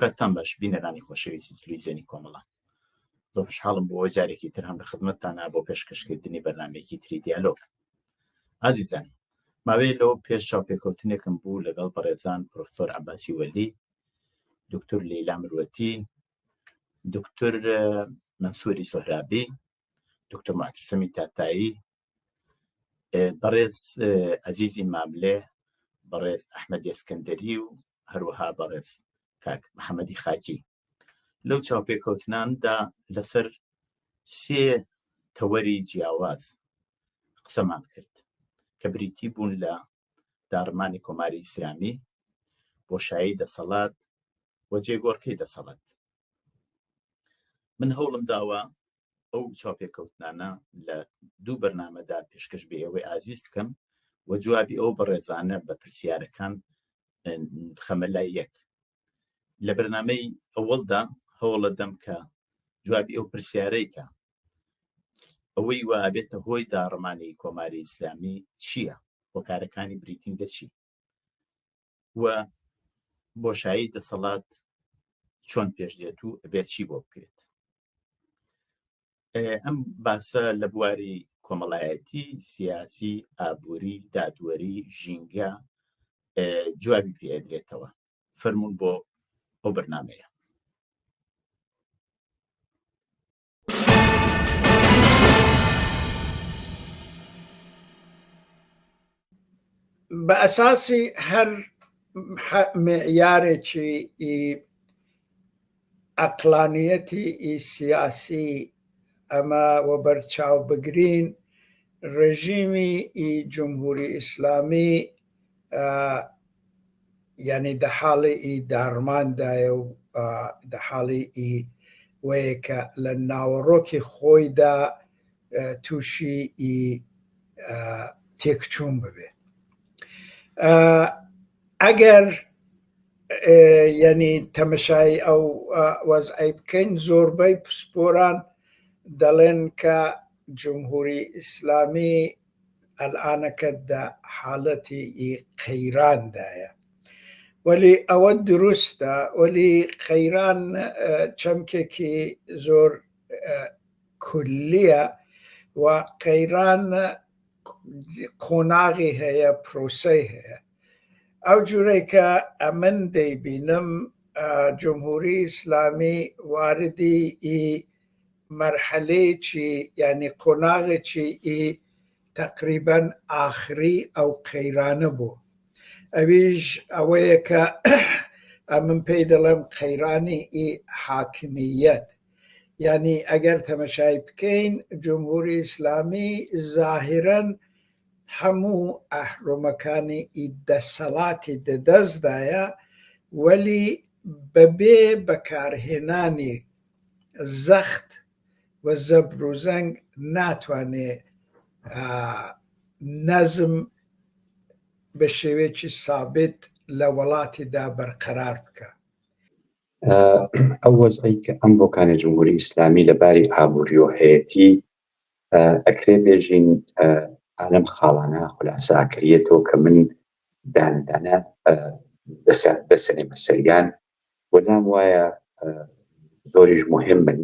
کاتتان باش بینەرانی خۆشەویستی تەلەڤیزیۆنی کۆمەڵە. زۆر خوشحاڵم بۆ جارێکی تر هەم لە خزمەتتانە بۆ پێشکەشکردنی بەرنامەیەکی تری دیالۆگ. ئازیزان، ماوەیە لەوە پێش چاوپێکەوتنێکم بوو لەگەڵ بەڕێزان پرۆفسۆر عەباسی وەلی، دکتۆر لەیلا مرۆتی، دکتۆر مەنسووری سۆهرابی، دکتۆر موعتەسەمی تاتایی، بەڕێز عەزیزی ماملێ، بەڕێز ئەحمەدی ئەسکەندەری و هەروەها بەڕێز کاک محەممەدی خاجی. لەو چاوپێکەوتناندا لەسەر سێ تەوەری جیاواز قسەمان کرد کە بریتی بوون لە داڕمانی کۆماری ئیسلامی، بۆشایی دەسەڵات و جێگۆڕکەی دەسەڵات. من هەوڵم داوە ئەو چاوپێکەوتنانە لە دوو بەرنامەدا پێشکەش بێ ئەوەی ئازیز بکەم و جوابی ئەو بەڕێزانە بە پرسیارەکان خەمە لای یەک. لە بەرنامەی ئەوەڵدا هەوڵە دەم کە جوابی ئەو پرسیارەی کە ئەوەی وابێتە هۆی داڕمانی کۆماری ئیسلامی چییە، هۆکارەکانی بریتین دەچی و بۆشایی دەسەڵات چۆن پێش دێت و ئەبێت چی بۆ بکرێت. ئەم باسە لە بواری کۆمەڵایەتی، سیاسی، ئابووری، دادوەری، ژینگە جوابی پێدرێتەوە. فەرموون بۆ ئەو بەرنامەیە. بە ئەساسی هەر معیارێکی عەقلانیەتی سیاسی ئەمە وە بەرچاو بگرین ڕژیمی جمهوری ئیسلامی یعنی دە حاڵی داڕماندایە و دە حاڵی وەیە کە لە ناوەڕۆکی خۆیدا تووشی تێکچوون ببێ. ئەگەر یعنی تەمەشای ئەو وەزعی بکەین، زۆربەی پسپۆران دەڵێن کە جمهوری ئیسلامی ئەلئانەکە دە حاڵەتی قەیراندایە، وەلی ئەوە دروستە، وەلی قەیران چەمکێکی زۆر کولیە و قەیران قۆناغی هەیە، پرۆسەی هەیە. ئەو جوورەی کە ئەمن دەیبینم جمهوری ئیسلامی واردی مەرحەلەیەکی یعنی قۆناغێکی تەقریبەن ئاخری ئەو قەیرانە بوو. ئەویش ئەوەیە کە ئەمن پێی دەڵێم قەیرانی حاکمیەت. یعنی ئەگەر تەمەشای بکەین جمهوری ئیسلامی زاهرەن هەموو ئەهرۆمەکانی دەسەڵاتی دەدەستدایە، وەلی بەبێ بەکارهێنانی زەخت و زەبر و زەنگ ناتوانێ نەزم بە شێوەیەکی سابت لە وڵاتیدا بەرقەرار بکە. ئەو وەزعی کە ئەم بۆکانی جمهوری ئیسلامی لەباری ئابووری و هەیەتی ئەکرێ بێژین عالم خاڵانە خولاسە ئاکرێتەوە کە من دانەدانە دەسەنێ بەسەریان وەلام وایە زۆریش مهم من.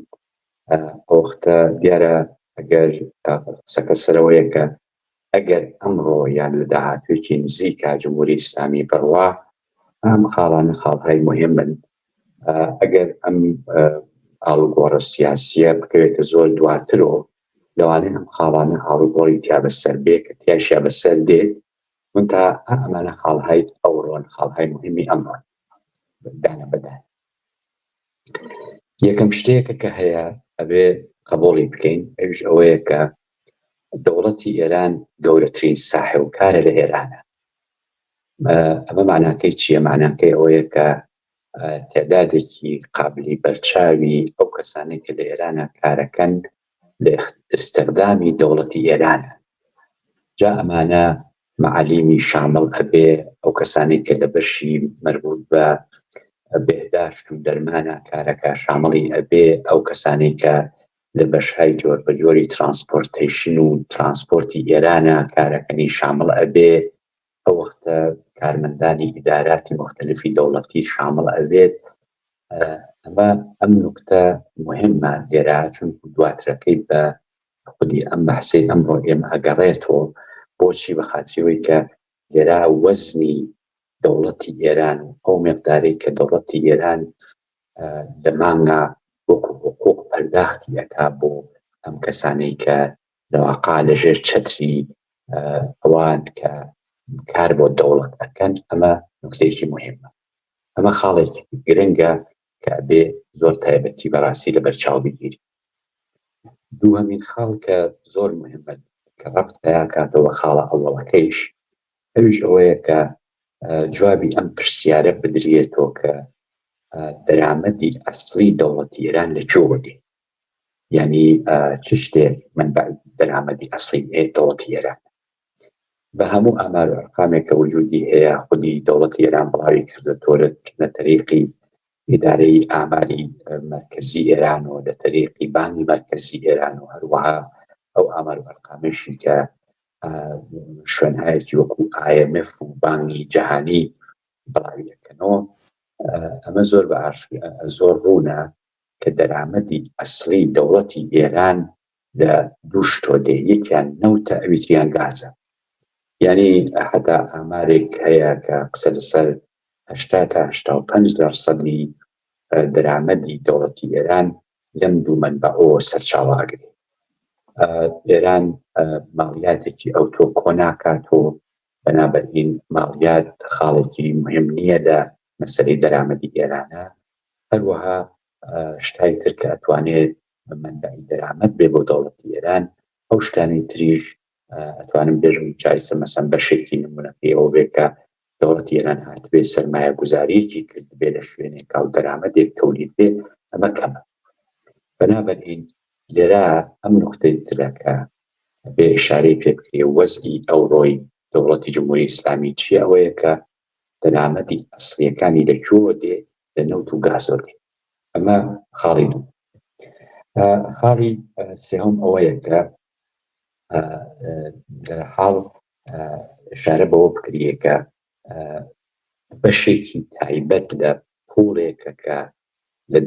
ئەو وەختە دیارە ئەگەر قسەکە سەرەوەیە کە ئەگەر ئەمڕۆ یان لە داهاتوێکی نزیکە جمهوری ئیسلامی بڕوا ئەم خاڵانە خاڵهای مهم من. ئەگەر ئەم ئاڵوگۆڕە سیاسیە بکەوێتە زۆر دواترەوە لەوانەیە ئەم خاڵانە ئاڵوگۆڕی تیا بەسەر بێ کە تیاشیا بەسەر دێت منتا ئەمانە خاڵهای ئەوڕۆن، خاڵهای مهمی ئەمڕۆن دانە بەدان. یەکەم شتەیەکە کە هەیە ئەبێ قبوڵی بکەین، ئەوش ئەوەیە کە دەوڵەتی ئێران گەورەترین ساحێوکارە لە ئێرانە. ئەمە معناکەی چییە؟ معناکەی ئەوەیە کە تعدادێکی قابلی بەرچاوی ئەو کەسانێک کە لە ئێرانە کارەکەن لە ئستخدامی دەوڵەتی ئێرانە. جا ئەمانە معالیمی شامل ئەبێ ئەو کەسانێک کە لە بەشی مربوط بە بێداشت و دەرمانە کارەکە شامڵی ئەبێ ئەو کەسانێک کە لە بەشهای جۆر بە جۆری ترانسپۆرتیشن و ترانسپۆرتی ئێرانە کارەکەنی شامل ئەبێ، ئەو وەختە کارمەندانی ئیداراتی مختلفی دەوڵەتی شامل ئەبێت ئەمە ئەم نوکتە مهمە لێرە، چونکو دواترەکەی بە خودی ئەم بەحسەی ئەمڕۆ ئێمە ئەگەڕێتەوە. بۆچی؟ بە خاتریەوەی کە لێرە وەزنی دەوڵەتی ئێران و ئەو مقدارەی کە دەوڵەتی ئێران لە مانگە وەکو حقوق پەرداختی ئەکا بۆ ئەم کەسانەی کە لەواقع لەژێر چەتری ئەوان کە کار بۆ دەوڵەت ئەکەن. ئەمە نوکتەیەکی مهمە، ئەمە خاڵێکی گرنگە کە بێ زۆر تایبەتی بەڕاستی لە بەرچاو بگیری. دووەمین خاڵ کە زۆر مهمە کە ڕەبت کاتەوە خاڵە ئەوڵەکەیش، ئەویش ئەوەیە کە جوابی ئەم پرسیارە بدرێتەوە کە دەرامەدی ئەسڵی دەوڵەتی ئێران لەکوێوە دێ، یعنی چ شتێک منبع دەرامەدی ئەسڵی دەوڵەتی ئێران. بە هەموو ئامار و ئەرقامێک کە وجودی هەیە، خودی دەوڵەتی ئێران بڵاوی کردەوە لە تەریقی ئیدارەی ئاماری مرکزی ئێران و لە تەریقی بانگی مرکزی ئێران و هەروەها ئەو ئامار و ئەرقامێشی کە شوێنهایەکی وەکو IMF و بانگی جەهانی بڵاوی دەکەنەوە. ئەمە زۆر ڕوونە کە دەرامەدی ئەسڵی دەوڵەتی ئێران لە دوو شتۆ دێ، یەکیان نەوتە، ئەویتریان گازە. یعنی حتا ئامارێک هەیە کە قسە لەسەر 80 تا 85% دەرامەدی دەوڵەتی ئێران لەم دوو منبەعەوە سەرچاوە ئەگرێت. ئێران ماڵیاتێکی ئەوتۆ کۆ ناکاتەوە، بەنابەرین ماڵیات خاڵێکی مهم نییە لە مەسەلەی دەرامەدی ئێرانە. هەروەها شتای تر کە ئەتوانێت منبەعی دەرامەد بێ بۆ دەوڵەتی ئێران، ئەو شتانی تریش ئەتوانم بێژم چایسە مەسەن بەشێکی نمونەکەی ئەوە بێ کە دەوڵەتی ئێران هاتبێ سەرمایە گوزاریەکی کرد بێ لە شوێنێک و دەرامەدێک تەولید بێ، ئەمە کەمە. بەنابەرین لێرە ئەم نوکتەی ترەکە بێ ئیشارەی پێ بکرێ وەزعی ئەوڕۆی دەوڵەتی جمهوری ئیسلامی چیە؟ ئەوەیە کە دەرامەدی ئەسڵیەکانی لەکوێوە دێ؟ لە نەوت و گازۆ دێ. ئەمە خاڵی دوو. خاڵی سێهەم ئەوەیە کە لە حاڵ ئشارە بەوە بکرێ کە بەشێکی تایبەت لە پوڵێکە کە لە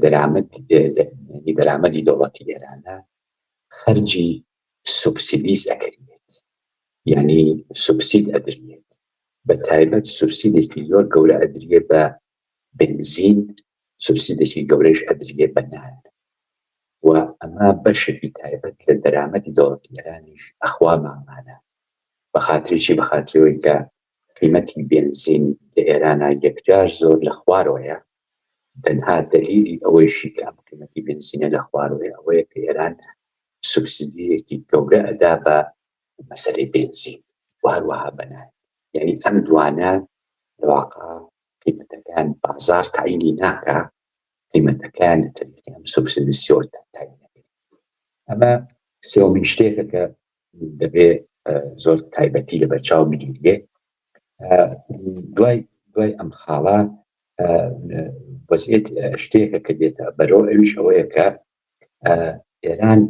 دەرامەدی دەوڵەتی ئێرانە خەرجی سوبسیدیز ئەکرێت، یعنی سوبسید ئەدرێت. بە تایبەت سوبسیدێکی زۆر گەورە ئەدرێت بە بنزین، سوبسیدێکی گەورەش ئەدرێت بە نان، و ئەمە بەشێکی تایبەت لە دەرامەدی دەوڵەتی ئێرانیش ئەخوا مامانە. بە خاتریی بە خاترەوەی کە قیمەتی بنزین لە ئێرانە یەکجار زۆر لە خوارەوەیە. تەنها دلیلی ئەوەیشی کە ئەم قیمەتی بنزینە لە خوارەوەیە ئەوەیە کە ئێران سوبسیدیەکی گەورە ئەدا بە مەسەلەی بنزین و هەروەها بەنان. یعنی ئەم دوانە لەواقع قیمەتەکان بازار تعینی ناکە، قیمەتەکان لە تەریقی ئەم سوبسیدیسیۆر تعین نەکرێت. ئەمە سێوەمین شتێکە کە دەبێت زۆر تایبەتی لە بەرچاو بگیرێ. دوای ئەم خاڵە وەزعیت شتێکە کە دێتە بەرەو، ئەویش ئەوەیە کە ئێران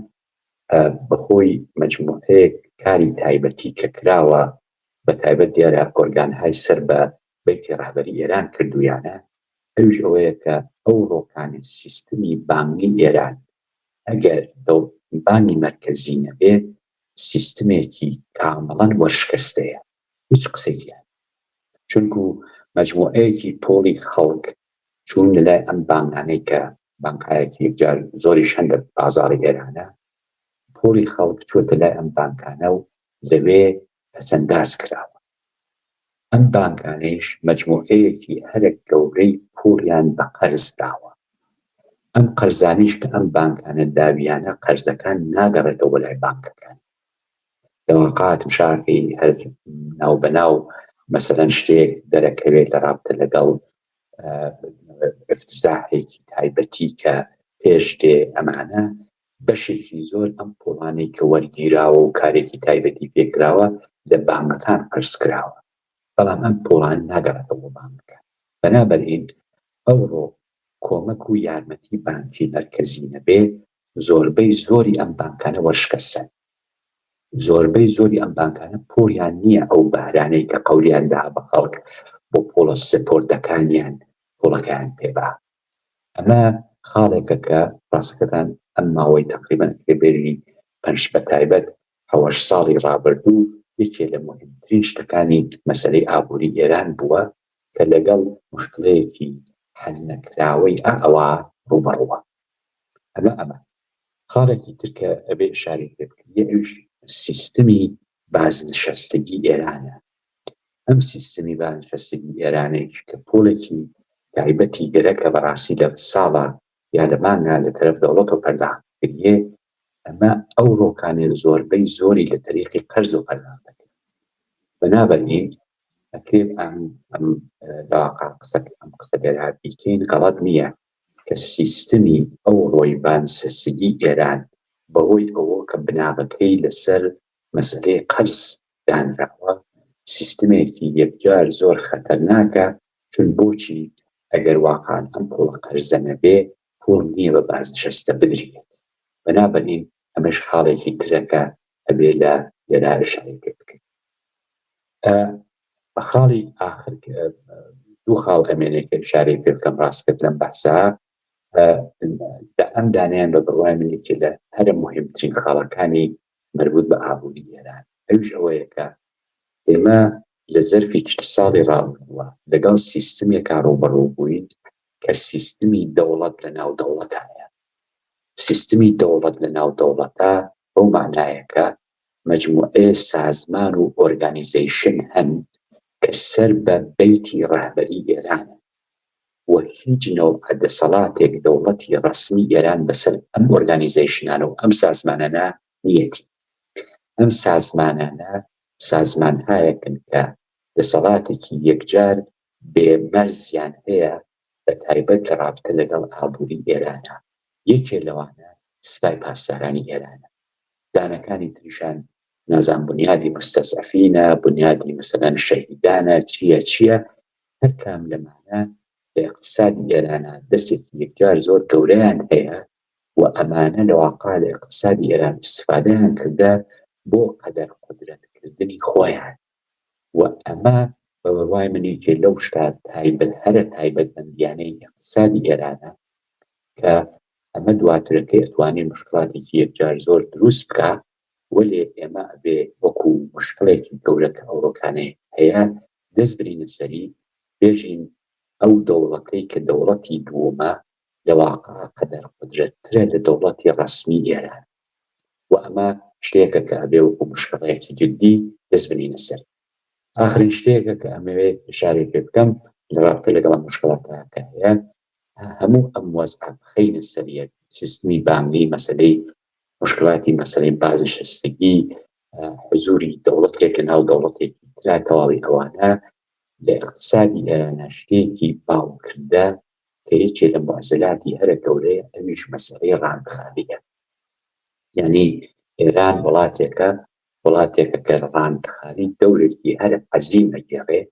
بەخۆی مەجموعەیەک کاری تایبەتی کە کراوە، بە تایبەت دیارە ئۆرگانهای سەر بە بەیتی ڕەهبەری ئێران کردویانە، ئەویش ئەوەیە کە ئەو ڕۆکانی سیستمی بانگی ئێران ئەگەر بانگی مرکزی نەبێت، سیستمێکی کامەڵەن وەرشکەستەیە، هیچ قسەیان. چونکو مەجموعەیەکی پۆڵی خەڵک چوون لەلای ئەم بانگانەی کە بانگایەکی یەکجار زۆریش هەن لە بازاڕی ئێرانە، پۆڵی خەڵک چووەتە لای ئەم بانکانە و لەوێ پەسەنداز کراوە. ئەم بانکانەیش مەجموعەیەکی هەرە گەورەی پوڵیان بە قەرز داوە. ئەم قەرزانیش کە ئەم بانکانە داویانە، قەرزەکان ناگەڕێتەوە لای بانکەکان. لەواقعات مشارکەی هەر ناو بەناو مەسەلەن شتێک دەرەکەوێت لە رابطە لەگەڵ افتزاحێکی تایبەتی کە پێش دێ، ئەمانە بەشێکی زۆر ئەم پۆڵانەی کە وەرگیراوە و کارێکی تایبەتی پێکراوە لە بانکەکان قەرز کراوە، بەڵام ئەم پۆڵان ناگەڕێتەوە بانکەکان. بەنابەرین ئەوڕۆ کۆمەک و یارمەتی بانکی مەرکەزی نەبێ، زۆربەی زۆری ئەم بانکانە وەرشکەستن. زۆربەی زۆری ئەم بانکانە پۆلیان نییە ئەو بەهرانەی کە قەولیان دا بە خەڵک بۆ پۆڵە سپۆردەکانیان پۆڵەکەیان پێبا. ئەمە خاڵێکە کە ڕاستەکەتان ئەم ماوەی تقریبان بێژی پەنج بە تایبەت 7 ساڵی ڕابردوو یەکێ لە مهمترین شتەکانی مەسەلەی ئابووری ئێران بووە کە لەگەڵ مشکلەیەکی حەل نەکراوەی ئەوە ڕوبەڕووە. ئەمە خاڵێکی ترکە ئەبێ ئشارەی پێ بکرێ ئەویش سیستمی بازنشەستگی ئێرانە. ئەم سیستمی بازنشەستگی ئێرانێکی کە پۆڵێکی تایبەتی گەرەکە بەڕاستی لە ساڵە یا لە مانگە لە تەرەف دەوڵەتەوە پەرداختکردیێ، ئەمە ئەو ڕۆکانێ زۆربەی زۆری لە تەریقی قەرز و پەرداخت دەکرێت. بەنابەرین ئەکرێت ئەم لاقا ئەم قسە لێرا بیکەین غەڵەت نییە کە سیستمی ئەو ڕۆی بازنشەستگی ئێران بەهۆی ئەوە کە بناغەکەی لەسەر مەسەلەی قەرز دانراوە سیستمێکی یەکجار زۆر خەتەرناکە، چون بۆچی ئەگەر واقعان ئەم پۆڵە قەرزە نەبێ پۆڵ نییە بە بازنشەستە بدرێت. بەنابەرین ئەمەش خاڵێکی ترەکە ئەبێ لە لێرا ئشارەی پێ بکەین. خاڵی ئاخر دوو خاڵ ئەمێنێک کە ئشارەی پێ بکەم ڕاستکرد لەم بەحسا ئەم دانیان بە بڕوای منێکی لە هەرە مهمترین خاڵەکانی مربوط بە ئابووری ئێران ئەوش ئەوەیە کە ئێمە لە زەرفی 40 ساڵی ڕابردووە لەگەڵ سیستمێکا ڕوبەڕوو بووین کە سیستمی دەوڵەت لە ناو دەوڵەتایە. سیستمی دەوڵەت لە ناو دەوڵەتە بەو معنایە کە مەجموعەیە سازمان و ئۆرگانیزەیشن هەن کە سەر بە بەیتی ڕەهبەری ئێرانە و هیچ نەوع دەسەڵاتێک دەوڵەتی ڕەسمی ئێران بەسەر ئەم ئۆرگانیزەیشنانە و ئەم سازمانانە نیەتی. ئەم سازمانانە سازمانهایەکن کە دەسەڵاتێکی یەکجار بێمەرزیان هەیە بە تایبەت لە ڕابطە لەگەڵ ئابووری ئێرانە. یەکێ لەوانە سوپای پاسدارانی ئێرانە. دانەکانی تریشان نازان بنیادی مستەزەفینە، بنیادی مەسەلەن شەهیدانە، چییە هەر کام لەمانە لە اقتصادی ئێرانە دەستێکی یەکجار زۆر گەورەیان هەیە و ئەمانە لە واقع لە اقتصادی ئێران استفادەیان کردە بۆ قەدەر قودرەتکردنی خۆیان و ئەمە بە بڕوای منێکی لەو شتا تایبەت هەرە تایبەتمەندیانەی اقتصادی ئێرانە کە ئەمە دواترەکەی ئەتوانێت مشکلاتێکی یەکجار زۆر دروست بکە وەلێ ئێمە ئەبێ وەکو مشکلێکی گەورەکە ئەوڕۆکانەی هەیە دەست برینە سەری بێژین ئەو دەوڵەتەی کە دەوڵەتی دووەمە لە واقع قەدەر قودرەتترە لە دەوڵەتی ڕەسمی ئێران و ئەمە شتێکە کە ئەبێ وەکو مشکڵەیەکی جدی دەست بنینە سەر. ئاخرین شتێکە کە ئەمەوێت ئشارەی پێ بکەم لە ڕابطە لەگەڵ مشکڵاتە کە هەیە هەموو ئەم وەزعە بخەینە سەر یەک سیستمی بانگی مەسەلەی مشکلاتی مەسەلەی بازنشەستگی حزوری دەوڵەتێک لە ناو دەوڵەتێکی ترا تەواوی ئەوانە لە اقتصادی ئێرانە شتێکی باوکردە کە یەکێ لە معزەلاتی هەرە گەورەیە ئەویش مەسەلەی ڕاندخاریە. یعنی ئێران وڵاتێکە کە ڕاندخاری دەورێکی هەرە عەزیمە گێڕێ.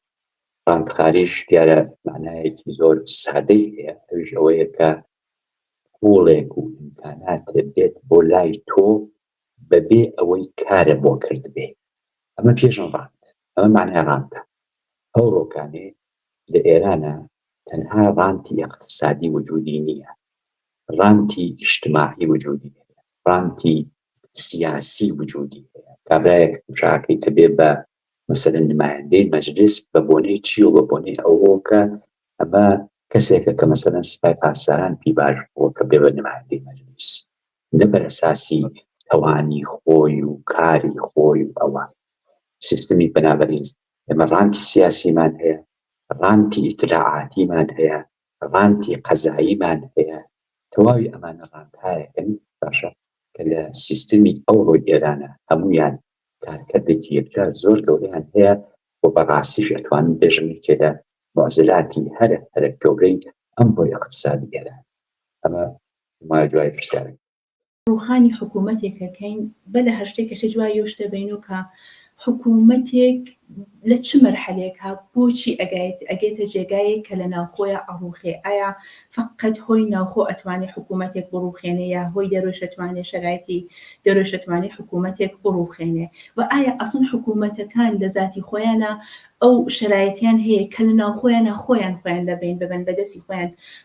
ڕاندخاریش دیارە معنایەکی زۆر سادەی هەیە ئەویش ئەوەیە کە پۆڵێک و ئیمکاناتێ بێت بۆ لای تۆ بەبێ ئەوەی کارە بۆ کرد بێ. ئەمە پێشن ڕاند، ئەمە معنای ڕاندە. ئەو ڕۆکانێ لە ئێرانە تەنها ڕانتی اقتصادی وجودی نییە، ڕانتی اجتماعی وجودی هەیە، ڕانتی سیاسی وجودی هەیە. کابرایەک مشاکەی تەبێ بە مەسەلەن نمایەندەی مەجلیس بە بۆنەی چی و بە بۆنەی ئەوە کە ئەمە کەسێکە کە مەسەلەن سوپای پاسداران پی باش بووە کە بێ بە نمایەندەی مەجلیس نە بەر ئەساسی توانی خۆی و کاری خۆی و ئەوە سیستمی. بەنابەرین ئێمە ڕانتی سیاسیمان هەیە، ڕانتی ئیتلاعاتیمان هەیە، ڕانتی قەزاییمان هەیە. تەواوی ئەمانە ڕاندهایەکن باشە کە لە سیستمی ئەو ڕۆی ئێرانە هەمویان کارکردێکی یەکجار زۆر گەورەیان هەیە و بەڕاستیش ئەتوانن بێژن لە معزەلاتی هەرە گەورەی ئەم بۆی اقتصادی ئێران. ئەمە مای جوای پرسیارە ڕوخانی حکوومەتێکەکەین بە لە هەر شتێکەشە جوای یۆشتە بینەوە کە حکوومەتێک لە چ مەرحەلێکە بۆچی ئەگێتە جێگایە کە لە ناوخۆیە ئەڕوخێ ئایا فقط هۆی ناوخۆ ئەتوانێت حکوومەتێک بڕوخێنێ یا هۆی دەرۆشەتوانێت شرایطی دەرۆشەتوانێت حکوومەتێک بڕوخێنێ و ئایا ئەسڵ حکوومەتەکان لە ذاتی خۆیانە ئەو شرایطیان هەیە کە لە ناوخۆیانە خۆیان لەبین ببن بەدەستی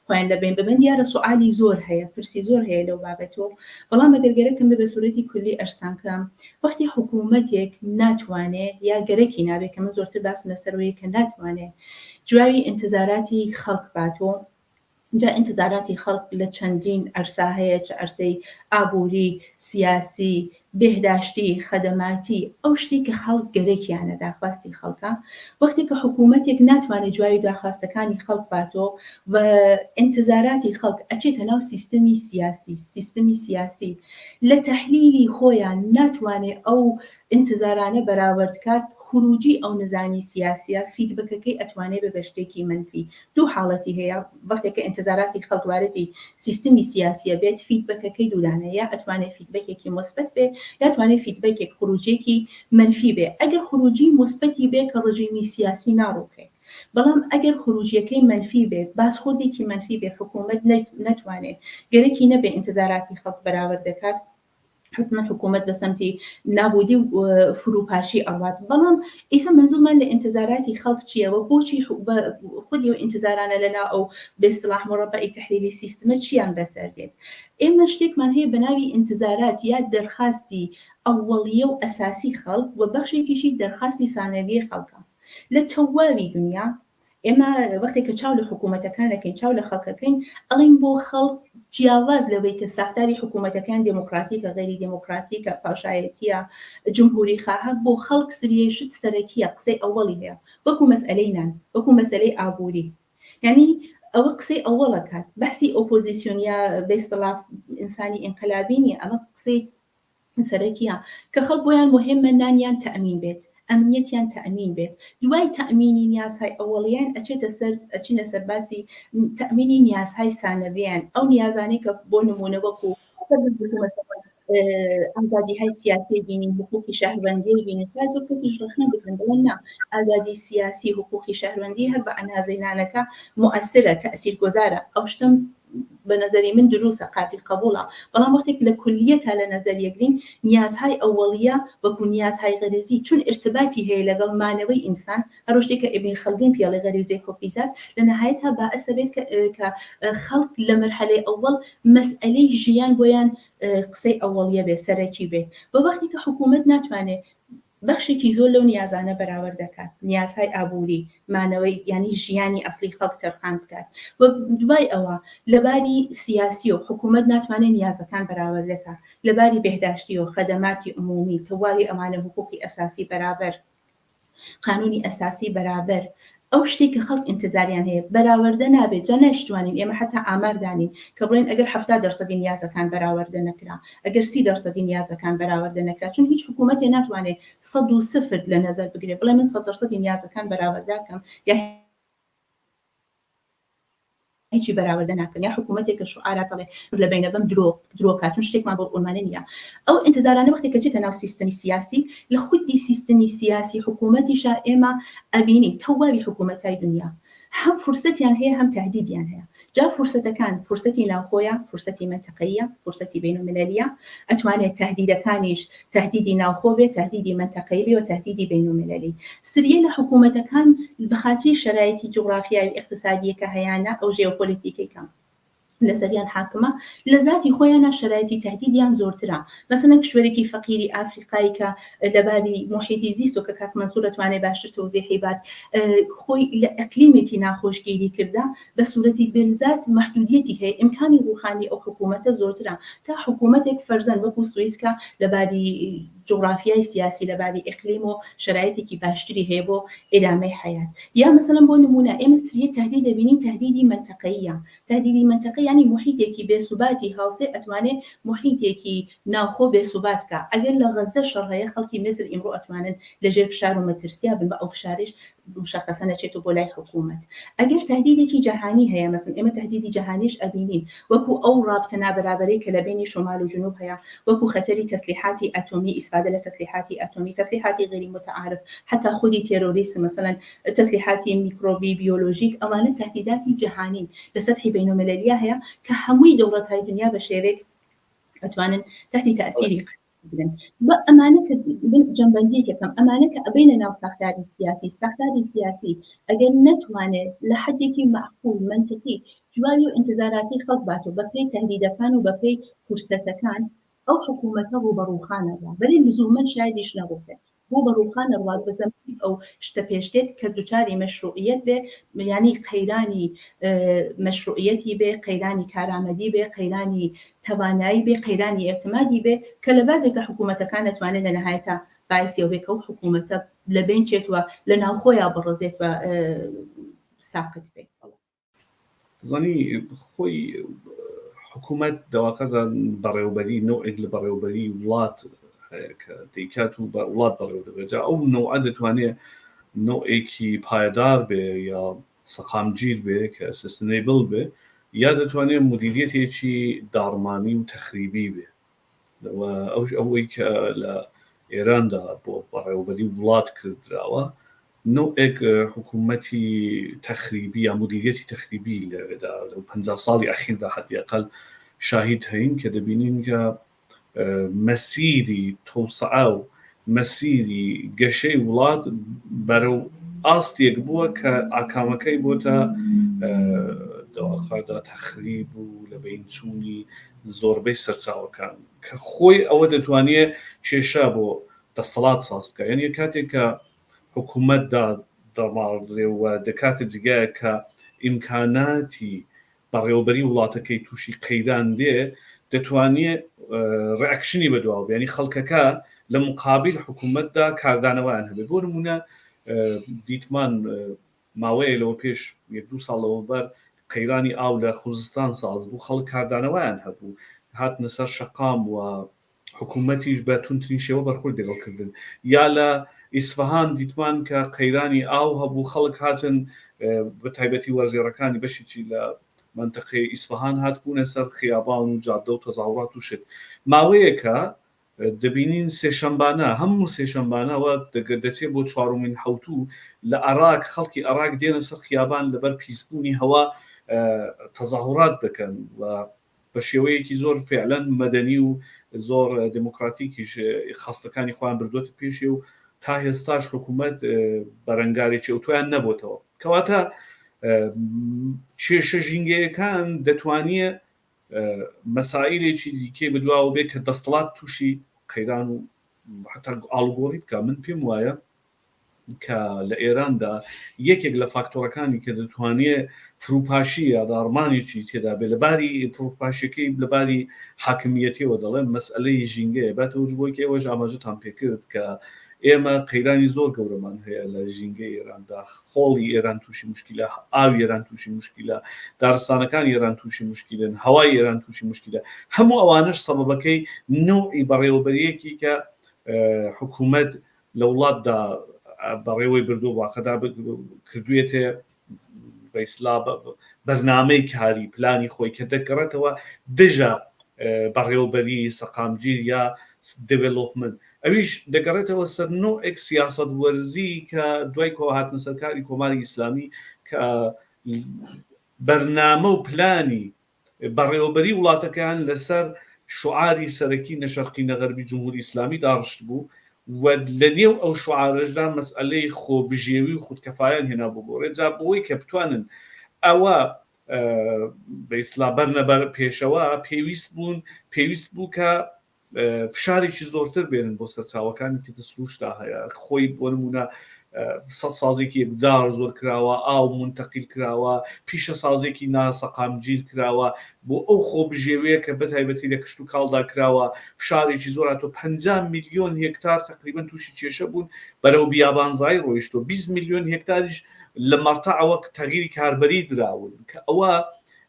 خۆیان لەبین ببن دیارە سوعالی زۆر هەیە پرسی زۆر هەیە لەو بابەتەوە بەڵام ئەگەرگەرەکەم بە سوورەتی کولی ئەرسانکەم وەختی حکوومەتێک ناتوانێت یا گەرەکی نابێت کە من زۆرتر باس لەسەرەوەی کە ناتوانێت جواوی ئینتزاراتی خەڵک باتۆ جا ئینتزاراتی خەڵک لە چەندین ئەرسا هەیە چه ئەرسەی ئابووری سیاسی بێهداشتی خەدەماتی ئەو شتی کە خەڵک گەرەکیانە داخواستی خەڵکە وەختی کە حکوومەتێک ناتوانێت جواوی داخواستەکانی خەڵک باتۆ و ئینتزاراتی خەڵک ئەچێتە ناو سیستمی سیاسی لە تەحلیلی خۆیان ناتوانێت ئەو ئینتزارانە بەراورد کات خروجی ئەو نظامی سیاسیە فیدبەکەکەی ئەتوانێت بە بەشتێکی منفی دوو حاڵەتی هەیە وەختێکە ئینتزاراتی خەڵکوارەتی سیستمی سیاسیە بێت فیدبەکەکەی دوودانە یا ئەتوانێت فیدبەکێکی مثبت بێ یا ئەتوانێت فیدبەکێک خروجێکی منفی بێ ئەگەر خروجی مثبتی بێ کە ڕژیمی سیاسی ناڕووکێ بەڵام ئەگەر خروجیەکەی منفی بێت بازخوردێکی منفی بێ حکوومەت نەتوانێت گەرەکی نەبێ ئینتزاراتی خەڵک بەراورد دەکات حتما حکوومەت بە سەمتی نابودی و فروپاشی ئەوات بەڵام ئیسا منزومان لە ئینتزاراتی خەڵک چیەوە بۆچی خودی و ئینتزارانە لەنا ئەو بێسلاح مربعی تحلیلی سیستمە چیان بەسەر دێت ئێمە شتێکمان هەیە بە ناوی ئینتزارات یا دەرخاستی ئەوەڵیە و ئەساسی خەڵک و بەخشێکیشی دەرخاستی سانەویی خەڵکە لە تەواوی دنیا ئێمە وەختێک کە چاو لە حکوومەتەکانەکەین چاو لە خەڵکەکەین ئەڵین بۆ خەڵک جیاواز لەوەی کە ساختاری حکوومەتەکان دموکراتیکە غێری دموکراتیکە پاشایەتیە جمهوری خواهە بۆ خەڵک سریێشت سەرەکیە قسەی ئەوەڵی هەیە وەکو مەسئلەی نان وەکو مەسئلەی ئابووری یعنی ئەوە قسەی ئەوەڵەکات بەحسی ئۆپۆزیسیۆنیا بێستەڵاف ئینسانی ئینقلابینی ئەمە قسەی سەرەکیە کە خەڵک بۆیان مهمە نانیان تەئمین بێت ئەمنیەتیان تەئمین بێت دوای تەئمینی نیازهای ئەوەڵیان ئەچینە سەر باسی تەئمینی نیازهای ثانەویان ئەو نیازانەی کە بۆ نمونە وەکو ئازادیهای سیاسی بینین حقوقی شهروەندی بینین تا زۆر کەسیش ڕخنە بکەن بڵێن نا ئازادی سیاسی حقوقی شهروەندی هەر بە ئەنازەینانەکە مؤثرە تەئسیرگۆزارە ئەو شتم بە نظری من دروسە قابل قبوڵە بەڵام وەختێک لە کولیەتە لە نظر یەکگرین نیازهای ئەوەڵیە وەکو نیازهای غەریزی چون ارتباطی هەیە لەگەڵ مانەوەی ئینسان هەر شتێک کە ئیبن خەلدون پیاڵی غەریزەی خۆپیزات لە نەهایەتە باعث بێت کە خەڵک لە مەرحەلەی ئەوەڵ مەسئلەی ژیان بۆیان قسەی ئەوەڵیە بێ سەرەکی بێت بە وەختی کە حکوومەت ناتوانێت بەخشێکی زۆر لەو نیازانە بەراورد دەکات نیازهای ئابووری مانەوەی ینی ژیانی ئەسلی خەڵک تەرخان بکات و دوای ئەوە لەباری سیاسی و حکوومەت ناتوانێت نیازەکان بەراورد دەکات لەباری بێهداشتی و خەدەماتی عمومی تەواوی ئەمانە حقوقی ئەساسی بەرابەر قانونی ئەساسی بەرابەر ئەو شتێک کە خەڵک ئینتزاریان هەیە بەراوردە نابێت جا نەشتوانین ئێمە حتا ئاماردانین کە بڵێن ئەگەر 70% نیازەکان بەراوردە نەکرا ئەگەر 30% نیازەکان بەراوردە نەکرا چون هیچ حکوومەتێ ناتوانێت 100% لە نەزەر بگرێت بڵێ من 100% نیازەکان بەراوردەکەم یا هیچی بەراوردە ناکەن یا حکوومەتێکە شعاراتەڵێ لە بینەبەم درۆکات چون شتێکمان بۆ ئۆمانە نییە ئەو ئینتزارانە وەختێک کە چێتە ناو سیستمی سیاسی لە خودی سیستمی سیاسی حکوومەتیشە ئێمە ئەبینی تەواوی حکوومەتای دنیا هەم فرسەتیان هەیە هەم تهدیدیان هەیە جا فرسەتەکان فرسەتی ناوخۆیە فرسەتی منتەقەیە فرسەتی بینوملەلیە ئەتوانێت تهدیدەکانیش تهدیدی ناوخۆ بێت تهدیدی منتەقەی بێ و تهدیدی بینوملەلی سریە لە حکوومەتەکان بەخاطری شرایطی جوغرافیایی اقتصادیەکە هەیەە ئەو ژێوپۆلیتیکەکەم لەسەریان حاکمە لە ذاتی خۆیانە شرایطی تهدیدیان زۆرترە مثلا کشوەرێکی فەقیری ئافریقایی کە لەباری محیطی زیست و کە کاک مەنسوور دەتوانێت باشتر تەوزیحی بات خۆی لە ئەقلیمێکی ناخۆشگیری کردا بە سوورەتی بێنزات محدودیەتی هەیە ئیمکانی ڕوخانی ئەو حکوومەتە زۆرترە تا حکوومەتێک فەرزەن وەکو سوئیسکە لەباری جغرافیای سیاسی لەباری ئیقلیم و شرایطێکی باشتری هەیە بۆ ئێدامەی حیات یا مثلا بۆ نمونە ئێمە سریە تهدید دەبینین تهدیدی منتەقەیە تهدیدی منتەقە ینی محیطێکی بێسوباتی هاوسێ ئەتوانێت محیطێکی ناوخۆ بێسوبات کە ئەگەر لە غەزە شەڕ هەیە خەڵکی مصر ئیمڕۆ ئەتوانن لەژێر فشار و مەترسیا بن بە ئەو فشارش مشخصە نەچێت بۆ لای حکوومەت ئەگەر تهدیدێکی جەهانی هەیە مثلا ئێمە تهدیدی جەهانیش ئەبینین وەکو ئەو رابطە نابەرابەری کە لە بینی شمال و جنوب هەیە وەکو خەتەری تەسلیحاتی ئەتۆمی استفادة لتسليحات أتومي، تسليحات غير متعارف، حتى خودي تيروريست مثلا تسليحات ميكروبي بيولوجيك، أمانة تهديدات جهاني لسطح بينالمللية هي كهموي دورة هاي الدنيا بشيرك أتوانن تحت تأثيري أمانة جنبندي كم أمانة بيننا وساختاري السياسي أجر نتوانه لحد معقول منطقي جوابي انتظاراتي خلباته بفي تهديد كان وبفي فرصة كان أو حكومته بروخانة بل اللزوما شايدش نغفه هو بروخانة الواد بزمن أو اشتبيشتت كدوتاري مشروعيات به يعني قيراني مشروعيتي به قيراني كارامدي به قيراني توانایی به قیرانی اعتمادی به کلبازی که حکومت كانت وانا لنهايتها باعث وبك أو حكومة لبنشت ولنا خويا برزت و ساقط به زنی خوی حکومت دواقع برایوبری نوع اگل برایوبری ولات دیکاتو با ولات برایوبری جا او نوع عدتوانه نوعی کی پایدار به یا سقامجیر به که سستینیبل به یا دەتوانێت مدیریەتێکی داڕمانی و تەخریبی بێ و ئەوەی کە لە ئێراندا بۆ بەڕێوەبەری وڵات کردراوە نوعێک حکوومەتی تەخریبی یا مدیریەتی تەخریبی لەو 50 ساڵی ئەخیردا حدیەقەل شاهید هەین کە دەبینین کە مەسیری تۆسعا و مەسیری گەشەی وڵات بەرەو ئاستێک بووە کە ئاکامەکەی بۆتە داخەدا تەخریب و لە بینچوونی زۆربەی سەرچاوەکان کە خۆی ئەوە دەتوانێت کێشە بۆ دەسەڵات ساز بکە یعنی کاتێک کە حکوومەتدا دەماڵێەوە دەکاتە جگایە کە ئیمکاناتی بەڕێوەبەری وڵاتەکەی تووشی قەیران دێ دەتوانێت ڕێکشنی بەدواوە ینی خەڵکەکە لە مقابل حکوومەتدا کاردانەوەیان هەبێت بۆ نمونە دیتمان ماوەیە لەوە پێش 1-2 ساڵەوە بەر قەیرانی ئاو لە خوزستان ساز بوو خەڵک کاردانەوەیان هەبوو هاتنە سەر شەقام و حکوومەتیش بە تونترین شێوە بەرخۆی دەگەڵکردن یا لە ئیسفەهان دیتمان کە قەیرانی ئاو هەبوو خەڵک هاتن بە تایبەتی وەزیرەکانی بەشێکی لە منطقەی ئیسفەهان هاتبوونە سەر خیابان و جادە و تەزاوڕات و شت ماوەیەکە دەبینین سێشەمبانە هەموو سێشەمبانەوە دەچێت بۆ 4مین حوتوو لە عێراق خەڵکی عێراق دێنە سەر خیابان لەبەر پیسبوونی هەوا تەزاوڕات دەکەن و بە شێوەیەکی زۆر فعلەن مەدەنی و زۆر دموکراتیکیش خاستەکانی خۆیان بردووەتە پێشێ و تا هێستاش حکوومەت بەرەنگارێکی ئەوتۆیان نەبووتەوە کەواتە کێشە ژینگەیەکان دەتوانێت مەسائلێکی دیکەی بدواوە بێت کە دەسەڵات تووشی قەیران و حتا ئاڵگۆڕی بکە من پێم وایە کە لە ئێراندا یەکێک لە فاکتۆرەکانی کە دەتوانێت فروپاشی یا داڕمانێکی تێدا بێ لەباری فروپاشەکەی لەباری حاکمیەتیەوە دەڵێن مەسئلەی ژینگەیە باتەوە بۆی کە ئێوەش ئاماژەتان پێکرد کە ئێمە قەیرانی زۆر گەورەمان هەیە لە ژینگەی ئێراندا خۆڵی ئێران تووشی مشکلە ئاوی ئێران تووشی مشکلە دارستانەکانی ئێران تووشی مشکلن هەوای ئێران تووشی مشکلە هەموو ئەوانش سەبەبەکەی نوعی بەڕێوەبەریەکی کە حکوومەت لە وڵاتدا بەڕێوەی بردووە واقعدا کردوێتێ بەئیسلا بەرنامەی کاری پلانی خۆی کە دەگەڕێتەوە دژە بەڕێوەبەری سەقامگیر یا دیڤلۆپمنت ئەویش دەگەڕێتەوە سەر نوعێک سیاسەت وەرزی کە دوای هاتنە سەرکاری کۆماری ئیسلامی کە بەرنامە و پلانی بەڕێوەبەری وڵاتەکان لەسەر شعاری سەرەکی نەشەرقی نەغەربی جمهوری ئیسلامی داڕشت بوو و لە نێو ئەو شعارەشدا مەسئلەی خۆبژێوی و خودکەفایان هێنا بوو بۆ ڕێجا بۆی کە بتوانن ئەوە بەئیسلا بەرنەبەر پێشەوە پێویست بوو کە فشارێکی زۆرتر بێنن بۆ سەرچاوەکانی کە دەسروشتا هەیە خۆی بۆ نمونە سەد سازێکی یەکجار زۆر کراوە ئاو منتەقیل کراوە پیشە سازێکی ناسەقامگیر کراوە بۆ ئەو خۆبژێوەیە کە بەتایبەتی لە کشت و کاڵدا کراوە فشارێکی زۆر هاتۆ 50 میلیۆن هێکتار تقریبەن تووشی کێشە بوون بەرەو بیابانزایی ڕۆیشتۆ 20 میلیۆن هێکتاریش لە مەرتەعەوە تەغییری کاربەری دراون کە ئەوە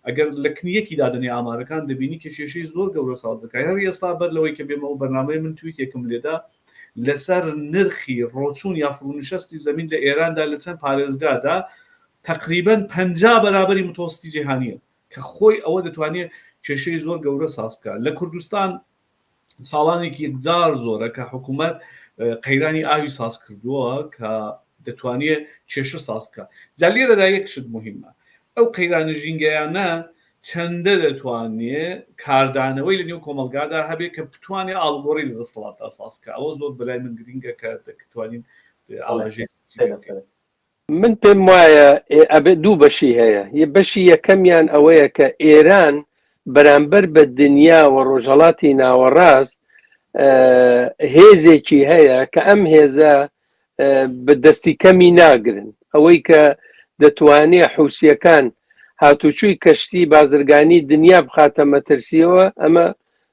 ئەگەر لە کنیەکی دادنی ئامارەکان دەبینی کە کێشەی زۆر گەورە ساز دەکات هەر ئێستا بەر لەوەی کە بێمەوە بەرنامەی من تویتێکم لێدا لەسەر نرخی ڕۆچوون یا فرونشستی زەمین لە ئێراندا لە چەند پارێزگادا تقریبا 50 بەرابەری متوستی جیهانیە کە خۆی ئەوە دەتوانێت کێشەی زۆر گەورە ساز بکات لە کوردستان ساڵانێکی یەکجار زۆرە کە حکوومەت قەیرانی ئاوی ساز کردووە کە دەتوانێت کێشە ساز بکە. جا لێرەدا یەکشت مهمە، ئەو قەیرانە ژینگەیانە چەندە دەتوانێت کاردانەوەی لە نێو کۆمەلگادا هەبێت کە بتوانێت ئاڵگۆڕی لە دەسەڵاتدا ساز بکە. ئەوە زۆر بەلای من گرینگە کە دەتوانین ئاڵاژێت. من پێم وایە ئەبێ دوو بەشی هەیە. بەشی یەکەمیان ئەوەیە کە ئێران بەرامبەر بە دنیا و ڕۆژهەڵاتی ناوەڕاست هێزێکی هەیە کە ئەم هێزە بە دەستی کەمی ناگرن. ئەوەی کە دەتوانێت حوسیەکان هاتوچووی کەشتی بازرگانی دنیا بخاتە مەترسیەوە، ئەمە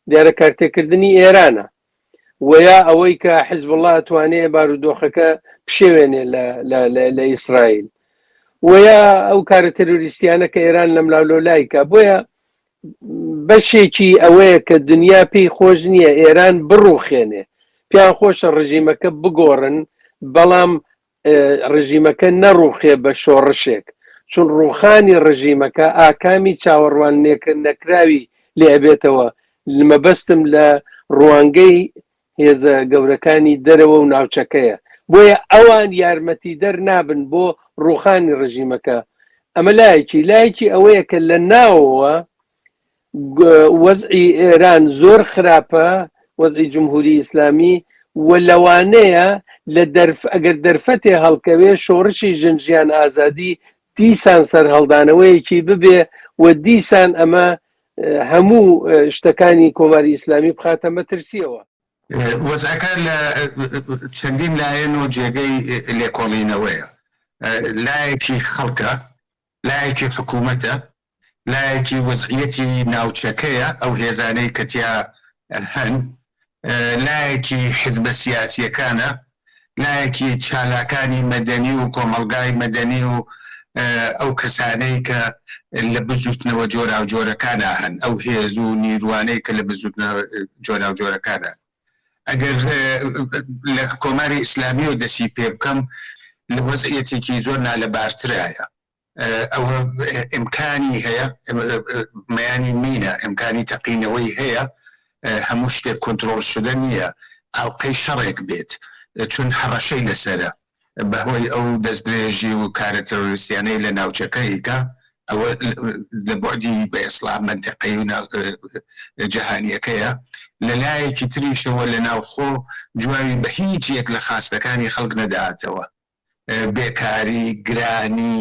دیارە کارتێکردنی ئێرانە. ویا ئەوەی کە حیزبوڵڵا توانێ بارودۆخەکە بشێوێنێ لە ئیسرائیل، ویا ئەو کارە تەروریستیانە کە ئێران لەم لاولۆلایکە. بۆیە بەشێکی ئەوەیە کە دنیا پێی خۆش نییە ئێران بڕوخێنێ، پیان خۆشە ڕژیمەکە بگۆڕن، بەڵام ڕژیمەکە نەڕوخێ بە شۆڕشێک، چون ڕوخانی ڕژیمەکە ئاکامی چاوەڕوان نەکراوی لێ ئەبێتەوە. مەبەستم لە ڕوانگەی هێزە گەورەکانی دەرەوە و ناوچەکەیە، بۆیە ئەوان یارمەتی دەرنابن بۆ ڕوخانی ڕژیمەکە. ئەمە لایەکی ئەوەیە کە لە ناوەوە وەزعی ئێران زۆر خراپە، وەزعی جمهوری ئیسلامی، و لەوانەیە ئەگەر دەرفەتێ هەڵکەوێ شۆڕشی ژنجیان ئازادی دیسان سەر هەڵدانەوەیەکی ببێ و دیسان ئەمە هەموو شتەکانی کۆماری ئیسلامی بخاتە مەترسیەوە. وەزعەکە لە چەندین لایەن و جێگەی لێکۆڵینەوەیە، لایەکی خەڵکە، لایەکی حکوومەتە، لایەکی وەزعیەتی ناوچەکەیە ئەو هێزانەی کەتیا هەن، لایەکی حیزبە سیاسیەکانە، لایەکی چالاکانی مەدەنی و کۆمەلگای مەدەنی و ئەو کەسانەی کە لە بزوتنەوە جۆرا و جۆرەکانە هەن، ئەو هێز و نیروانەی کە لە بزوتنەوە جۆرا و جۆرەکانە. ئەگەر لە کۆماری ئیسلامی و دەسی پێ بکەم لە وەزعیەتێکی زۆر نالەبارترایە. ئەوە ئیمکانی هەیە، مەیانی مینە، ئیمکانی تەقینەوەی هەیە، هەموو شتێک کۆنترۆڵ شدە نییە، ئاڵقەی شەڕێک بێت، چون هەڕەشەی لەسەرە بەهۆی ئەو دەستدرێژی و کارە تەرۆریستیانەی لە ناوچەکەیکە. ئەوە لە بۆدی بە ئیسلام منتەقەی و جەهانیەکەیە. لە لایەکی تریشەوە لە ناوخۆ جوابی بە هیچ یەک لە خاستەکانی خەڵک نەداتەوە. بێکاری، گرانی،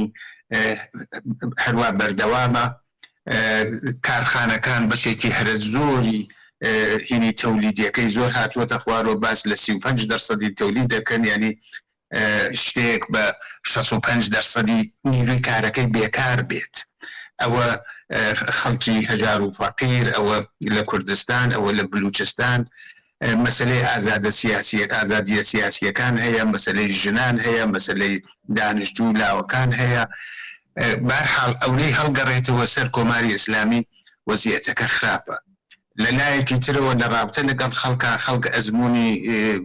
هەروە بەردەوامە، کارخانەکان بەشێکی هەرە زۆری هینی تەولیدیەکەی زۆر هاتووەتە خوارەوە، باس لە 35% تەولید دەکەن، ینی شتێک بە 65% نیروی کارەکەی بێکار بێت. ئەوە خەڵکی هەژار و فەقیر، ئەوە لە کوردستان، ئەوە لە بلوچستان. مەسلەی ئازادیە سیاسیەکان هەیە، مەسلەی ژنان هەیە، مەسلەی دانیشتوو لاوەکان هەیە. بەرحاڵ ئەوەی هەڵگەڕێتەوە سەر کۆماری ئیسلامی وەزیەتەکە خراپە. لە لایەکی ترەوە لە رابطە لەگەڵ خەڵک ئەزمموی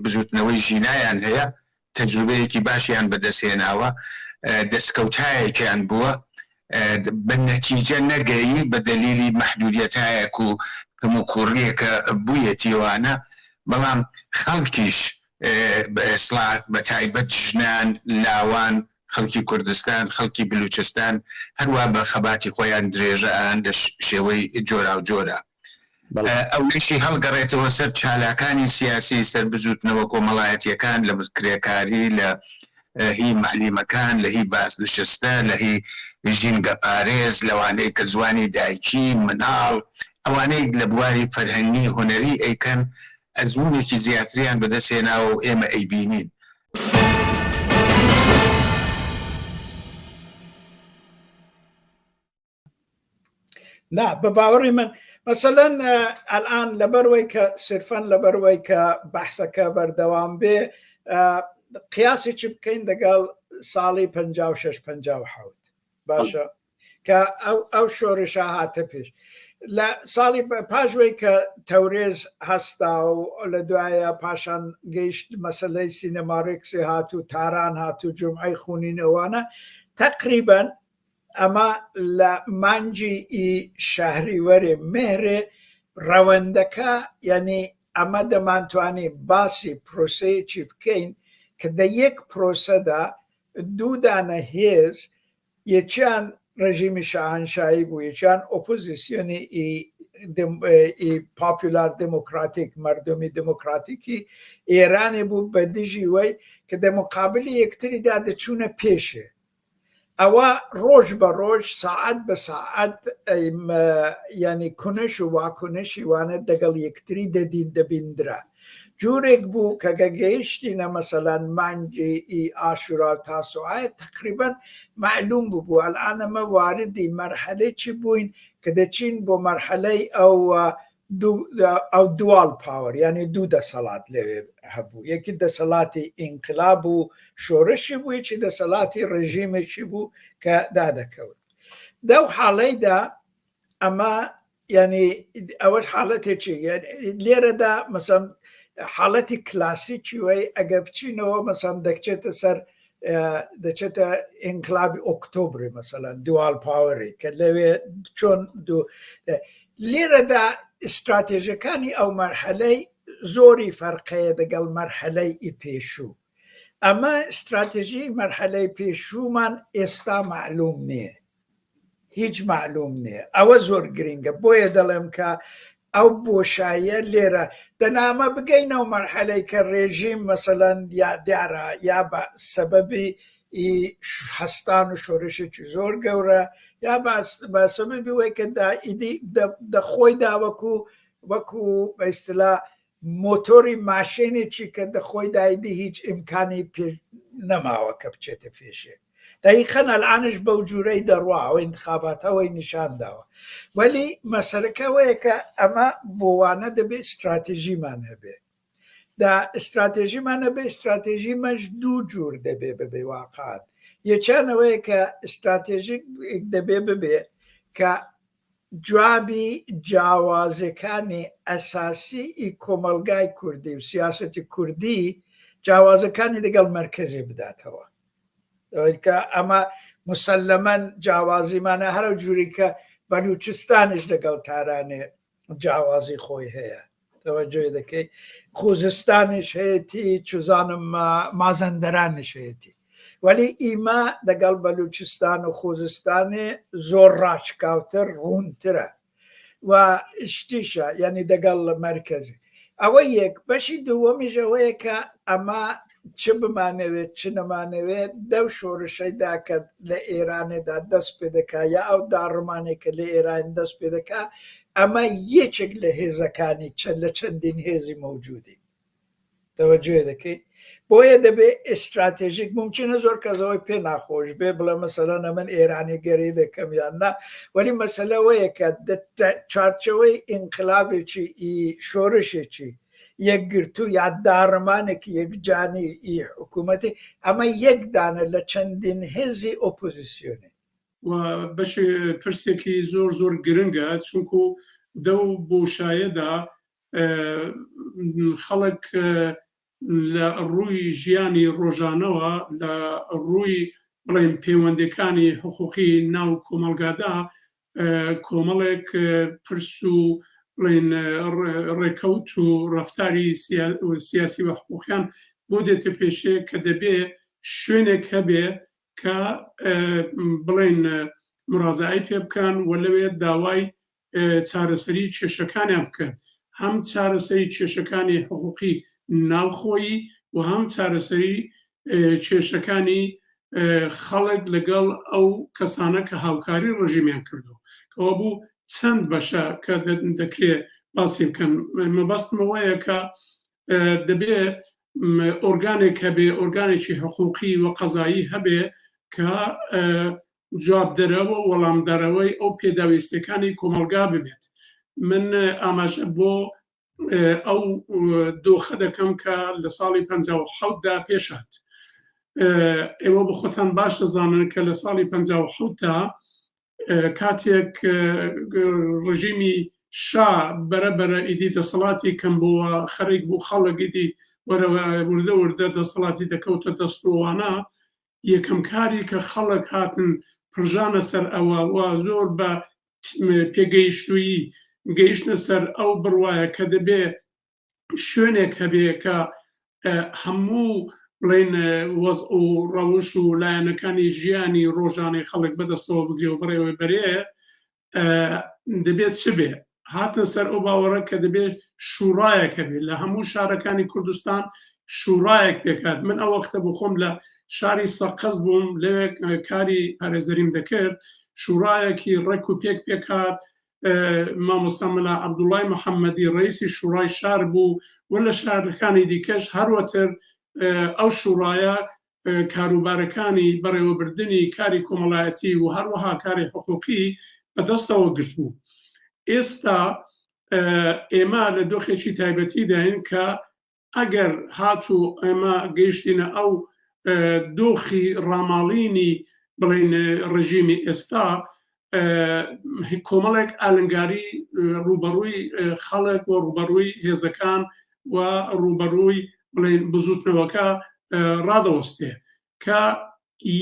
بژوتنەوەی ژینایان هەیە، تەجروبەیەکی باشیان بەدەستهێناوە، دەستکەوتایەکیان بووە، بە نەتیجە نەگەیی بە دەلیلی مەحدودیەتایەک و کەموکوڕیەکە بوویەتیوانە، بەڵام خەڵکیش بە ئێسڵات بە تایبەت ژنان، لاوان، خەڵکی کوردستان، خەڵکی بلوچستان هەروە بە خەباتی خۆیان درێژەیان لە شێوەی جۆرا و جۆرە. ئەوشی هەڵگەڕێتەوە سەر چالاکانی سیاسی، سەر بزوتنەوە کۆمەڵایەتیەکان لە کرێکاری، لە هی معلیمەکان، لە هی بازنشستە، لە هی ژینگە پارێز، لەوانەی کە زوانی دایکی، مناڵ، ئەوانەی لە بواری فەرهەنگی هونەری ئەیکەن ئەزمونێکی زیاتریان بەدەستهێناوە و ئێمە ئەیبینین. نا بە باوەڕی من مثلەن ئەلان لەبەروەی کە سرفەن لەبەروەی کە بەحسەکە بەردەوام بێ قیاسێکی بکەین لەگەڵ ساڵی 56-57 باشە کە ئەو شۆڕشە هاتە پێش. لە ساڵی پاشوەی کە تەورێز هەستا و لە دوایە پاشان گەیشت مەسلەی سینەماڕێکسی هاتوو، تاران هاتوو، جمعەی خونینەوانە، تقریباً ئەمە لە مانجی شەهریوەرێ مێرێ ڕەوەندەکە، یعنی ئەمە دەمانتوانی باسی پرۆسەیەکی بکەین کە لە یەک پرۆسەدا دوو دانە هێز یەکیان ڕژیمی شاهنشایی بوو، یەکیان ئۆپۆزیسیۆنی پاپولار دموکراتیک مردمی دموکراتیکی ئێرانی بوو بە دژی وەی کە دەمقابلی یەکتریدا دەچوونە پێشێ. ئەوە ڕۆژ بە ڕۆژ ساعت بە ساعت ینی کونش و واکونشی وانە دەگەڵ یەکتری دەبیندرا. جورێک بوو کە گەگەیشتینە مەسەلەن مانگی ئاشورا و تاسوعایە تقریبا معلوم بوو. ئەلان ئەمە واردی مەرحەلەیەکی بووین کە دەچین بۆ مەرحەلەی ئەو دوال پاوەر، یعنی دوو دەسەڵات لەوێ هەبوو. یەکی دەسەڵاتی ئینقلاب و شۆرشی بوو، یەکی دەسەڵاتی ڕژیمێکی بوو کە دادەکەوت. دەو حاڵەیدا ئەمە ینی ئەوەش حاڵەتێکی لێرەدا مەسەڵەن حاڵەتی کلاسیکی وەی ئەگە بچینەوە مەسەڵەن دەچێتە ئینقلابی ئۆکتۆبری مەسەڵەن دوال پاوەری کە لەوێ چۆن لێرەدا استراتێژەکانی ئەو مەرحەلەی زۆری فەرقەیە دەگەڵ مەرحەلەی پێشوو. ئەمە استراتێژی مەرحەلەی پێشوومان ئێستا معلوم نییە، هیچ معلوم نییە. ئەوە زۆر گرنگە، بۆیە دەڵێم کە ئەو بۆشایە لێرە دەنامە بگەینەوە مەرحەلەی کە ڕێژیم مەسەلەن یا دیارە یا بە سەبەبی هەستان و شۆرشێکی زۆر گەورە یا بە سەبەبی وەی کە دەخۆیدا وەکو بە ئیستیلا مۆتۆری ماشێنێکی کە دەخۆیدایدی هیچ ئیمکانی نەماوە کە بچێتە پێشێ. دقیقاً الآنش بەو جوورەی دەڕوا ئەوە انتخاباتەوەی نیشان داوە. وەلی مەسەلەکەوەیە کە ئەمە بۆوانە دەبێت استراتێژیمان هەبێ. دا استراتێژیمان هەبێ، استراتێژیمەش دوو جوور دەبێ ببێ واقعاً. یەکیانەوەیە کە استراتێژیک دەبێ ببێ کە جوابی جیاوازەکانی ئەساسی کۆمەلگای کوردی و سیاسەتی کوردی جیاوازەکانی لەگەڵ مەرکەزی بداتەوە. کە ئەمە مسلمەن جیاوازیمانە هەرە جووری کە بەلوچستانش لەگەڵ تارانێ جیاوازی خۆی هەیە، تەوەجۆی دەکەی خوزستانش هەیەی چوزانم مازەندەرانش هەیەی، وەلی ئیمە لەگەڵ بەلوچستان و خوزستانێ زۆر ڕاچکاوتر ڕوونترە و شتیشە یعنی دەگەڵ مەرکەزی. ئەوە یەک. بەشی دووەمیژەوەیە کە ئەمە چ بمانەوێت چ نەمانەوێت دەو شۆرشەیدا کە لە ئێرانێدا دەست پێ دەکا یا ئەو داڕمانێکە لە ئێران دەست پێ دەکا، ئەمە یەکێک لە هێزەکانی لە چەندین هێزی مەوجودی. تەوەجۆ دەکەی؟ بۆیە دەبێ ئستراتێژیک ممکنە زۆر کەسەوەی پێ ناخۆش بێ بڵێ مەسەلەن ئەمن ئێرانی گەری دەکەم یان نا، وەلی مەسەلەوەیە کە چارچەوەی ئینقلابێکی شۆرشێکی یەکگرتو یا داڕمانێکی یەکجانی حکوومەتی ئەمە یەکدانە لە چەندین هێزی ئۆپۆزیسیۆنی. و بەشی پرسێکی زۆر زۆر گرنگە، چونکو دەو بۆشایەدا خەڵک لە ڕووی ژیانی ڕۆژانەوە لە ڕووی بڵێن پەیوەندەکانی حقوقی ناو کۆمەلگادا کۆمەڵێک پرس و بڵێن ڕێکەوت و ڕەفتاری سیاسی و حقوقیان بۆ دێتە پێشێ کە دەبێ شوێنێک هەبێ کە بڵێن مرازایی پێ بکەن و لەوێ داوای چارەسەری کێشەکانیان بکەن، هەم چارەسەری کێشەکانی حقوقی ناوخۆیی و هەم چارەسەری کێشەکانی خەڵک لەگەڵ ئەو کەسانە کە هاوکاری ڕژیمیان کردو. کەەوە بوو چەند بەشە کە دەکرێت باسی بکەن. مەبەستمەوەیە کە دەبێ ئۆرگانێک هەبێ، ئۆرگانێکی حقوقی و قەزایی هەبێ کە جوابدەرەوە وەڵامدارەوەی ئەو پێداویستەکانی کۆمەلگا ببێت. من ئاماژە بۆ ئەو دۆخە دەکەم کە لە ساڵی 57دا پێشات. ئێوە بخۆتان باش دەزانن کە لە ساڵی 57دا کاتێک ڕژیمی شا بەرەبەرە ئیدی دەسەڵاتی کەم بووە خەرێک بوو خەڵک ئیدی وردە وردە دەسەڵاتی دەکەوتە دەستوانە، یەکەم کاری کە خەڵک هاتن پرژانە سەر ئەوە و زۆر بە پێگەیشتویی گەیشتە سەر ئەو بڕوایە کە دەبێ شوێنێک هەبێ کە هەموو بڵێن وەزع و ڕەوش و لایەنەکانی ژیانی ڕۆژانەی خەڵک بەدەستەوە بگرێ و بڕێەوە بەرێ دەبێت چ بێ هاتن سەر ئەو باوەڕە کە دەبێت شوڕایەکە بێت لە هەموو شارەکانی کوردستان شوڕایەک پێکات. من ئەو وەختە بخۆم لە شاری سەقەز بووم لەوێ کاری پارێزەریم دەکرد شوڕایەکی ڕێک و پێک پێکات مامۆستا مەلا عەبدوڵای محەممەدی ڕئیسی شوڕای شار بوو و لە شارەکانی دیکەش هەروەتر ئەو شوڕایە کاروبارەکانی بەڕێوەبردننی کاری کۆمەڵایەتی و هەروەها کاری حقوقی بەدەستەوە گرت بوو. ئێستا ئێمە لە دۆخێکی تایبەتی داین کە ئەگەر هاتوو ئێمە گەیشتینە ئەو دۆخی ڕاماڵینی بڵێن ڕژیمی ئێستا کۆمەڵێک ئالنگاری ڕوبەڕووی خەڵک و ڕوبەڕووی هێزەکان و ڕوبەڕووی بڵێن بزوتنەوەکە ڕادەوەستێ کە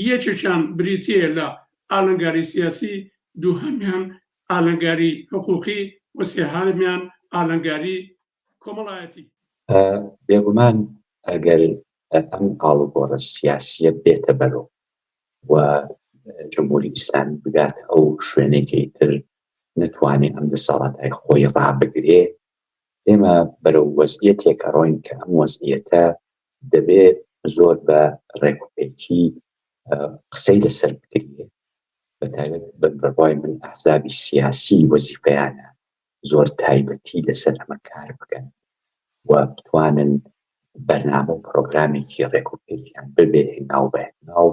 یەکێکیان بریتە لە ئالنگاری سیاسی دووهەمیان ئالنگاری حقوقی و سێهامیان ئالنگاری کۆمەڵایەتی. بێگومان ئەگەر ئەم ئاڵوگۆڕە سیاسیە بێتە بەرەو و جمهوری ئیسلامی بگات ئەو شوێنێکی تر نتوانێت ئەم دەسەڵاتای خۆی ڕابگرێ ئێمە بەرەو وەزعیەتێک ڕۆین کە ئەم وەزعیەتە دەبێت زۆر بە ڕێکوپێکی قسەی لەسەر بکرێ بەتایبەت بەڕوای من ئەحزابی سیاسی وەزیفەیانە زۆر تایبەتی لەسەر ئەمە کار بکەن و بتوانن بەرنامە و پرۆگرامێکی ڕێکوپێکیان ببێ ناو بەناو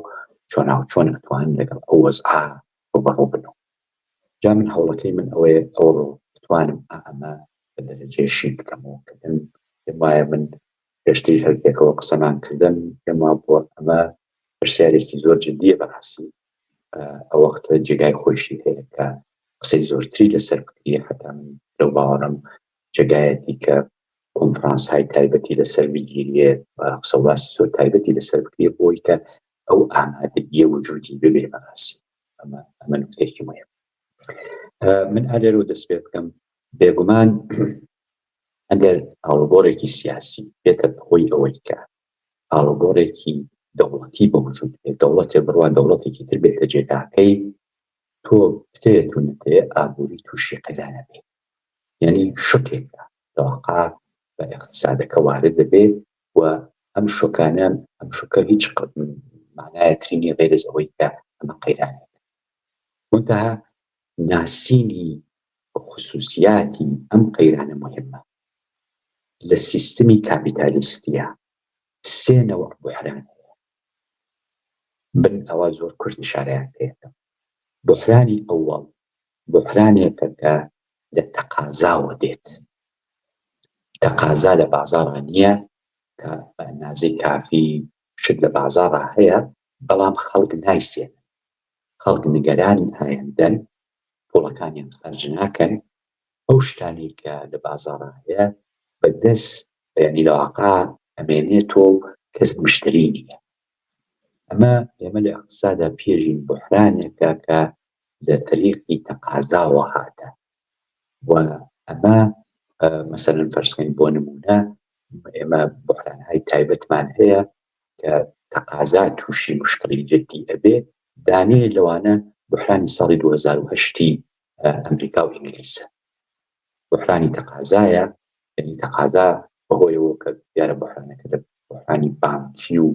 چۆن ئەتوانن لەگەڵ ئەو وەزعا ڕوبەڕوو بنەوە. جا من هەوڵەکەی من ئەوەیە ئەوڕۆ بتوانم ئەمە بە دەرەجێشی بکەمەوە کردن پێم وایە من پێشتری هەرپێکەوە قسەمان کردم پێم وا بۆ ئەمە پرسیارێکی زۆر جددیە بەڕاستی ئەو وەختە جێگای خۆشی هەیە کە قسەی زۆرتری لەسەر بکرێ حتا من لەو باوەڕم جێگایەتی کە کۆنفرانس‌های تایبەتی لەسەر بگیرێ قسە و باسی زۆر تایبەتی لەسەر بکرێ بۆی کە ئەو ئامادەییە وجودی ببێ بەڕاستی ئەمە نوکتێکی مهم. من ئالێرە و دەست پێ بکەم بێگومان ئەگەر ئاڵوگۆڕێکی سیاسی بێتە بەهۆی ئەوەی کە ئاڵوگۆڕێکی دەوڵەتی بە وجود بێت دەوڵەتێ بڕوان دەوڵەتێکی تر بێتە جێگاکەی تۆ بتێت و نەتەیە ئابووری تووشی قەیدانە بێت یعنی شتێکە دەواقع بە اقتصادەکە وارد دەبێت و ئەم شوکانە ئەم شوکە هیچ معنایەترینی غێر لە ئەوەی کە ئەمە قەیدانێت منتەها ناسینی خصوصیاتی ئەم قەیرانە مهمە لە سیستمی کاپیتالیستیە سێ نەوە بوحران بن ئەوە زۆر کورت نیشارەیان پێێتە بوحرانی ئەوەڵ بوحرانێکە کە لە تەقازاوە دێت تەقازا لە بازاڕە نییە کە بە ئەندازەی کافی شت لە بازاڕە هەیە بەڵام خەڵک نایسێن خەڵک نیگەرانی ئایندەن پوڵەکانیان خەرج ناکەن ئەو شتانی کە لە بازاڕە هەیە بەدەست یعنی لەواقع ئەمێنێتەوە کەس مشتری نییە ئەمە ئێمە لە اقتصادا پێژین بوحرانێکە کە لە طریقی تەقازاوە هاتە و ئەمە مەسەلەن فەرزکەین بۆ نمونە ئێمە بوحرانهای تایبەتمان هەیە کە تەقازا تووشی مشکلی جدی ئەبێ دانێ لەوانە بوحرانی ساڵی 2008 ئەمریکا و ئینگلیسە بوحرانی تەقازایە یعنی تەقازا بەهۆیەوە کە دیارە بوحرانەکە لە بوحرانی بانکی و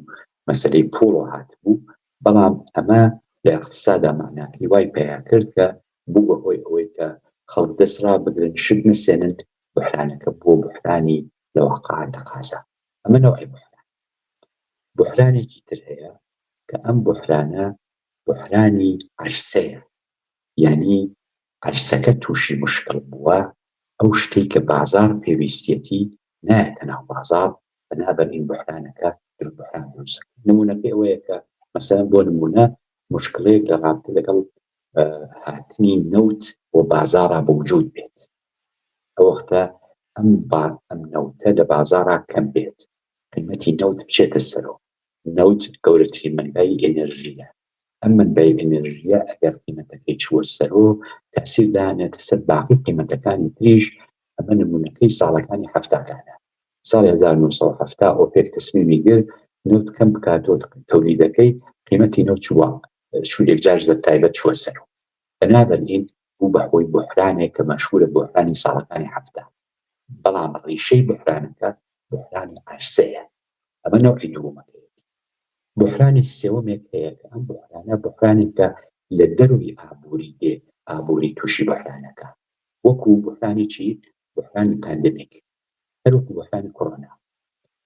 مەسەلەی پوڵ هاتبوو بەڵام ئەمە لە اقتصادا معناکەی وای پێیا کرد کە بوو بەهۆی ئەوەی کە خەڵک دەسرا بگرن شت نسێنن بوحرانەکە بۆ بوحرانی لەواقع تەقازا ئەمە نەوعی بوحرانێکی تر هەیە کە ئەم بوحرانە بوحرانی عەرسەیە یعنی عەرسەکە تووشی مشکل بووە ئەو شتەی کە بازار پێویستیەتی نایەتە ناو بازار بەنابەرئین بوحرانەکە بوحران دروست نمونەکەی ئەوەیە کە مەسەلەن بۆ نمونە مشکلەیەک لە رابطە لەگەڵ هاتنی نەوت بۆ بازارە بە وجود بێت ئەو وەختە ئەم نەوتە لە بازارە کەم بێت قیمەتی نەوت بچێتە سەرەوە نەوت گەورەترین منبعی ئێنەرژیە ئەم منبعی ئێنەرژیە ئەگەر قیمەتەکەی چووە سەرەوە تەسیر دانێتە سەر باقی قیمەتەکانی تریش ئەمە نمونەکەی ساڵەکانی هەفتاکانە ساڵی 1970 ئۆپێک تەسمیمی گرت نفت کەم بکاتۆ تەولیدەکەی قیمەتی نفت چووە شوورێک جار لە تایبەت چووە سەر بەنابەرئین بوو بەهۆی بحرانێک کە مەشهورە بحرانی ساڵەکانی هەفتە بەڵام ڕیشەی بحرانەکە بحرانی عەرزەیە ئەمە نەوعی دووەمەکەیەتی بحرانی سێوەمێک هەیە کە ئەم بحرانە بحرانێکە لە دەروی ئابووری دێ ئابووری تووشی بحرانەکە وەکو بحرانی چی بحرانی پاندەمیک هەروەکو بحرانی کۆڕۆنا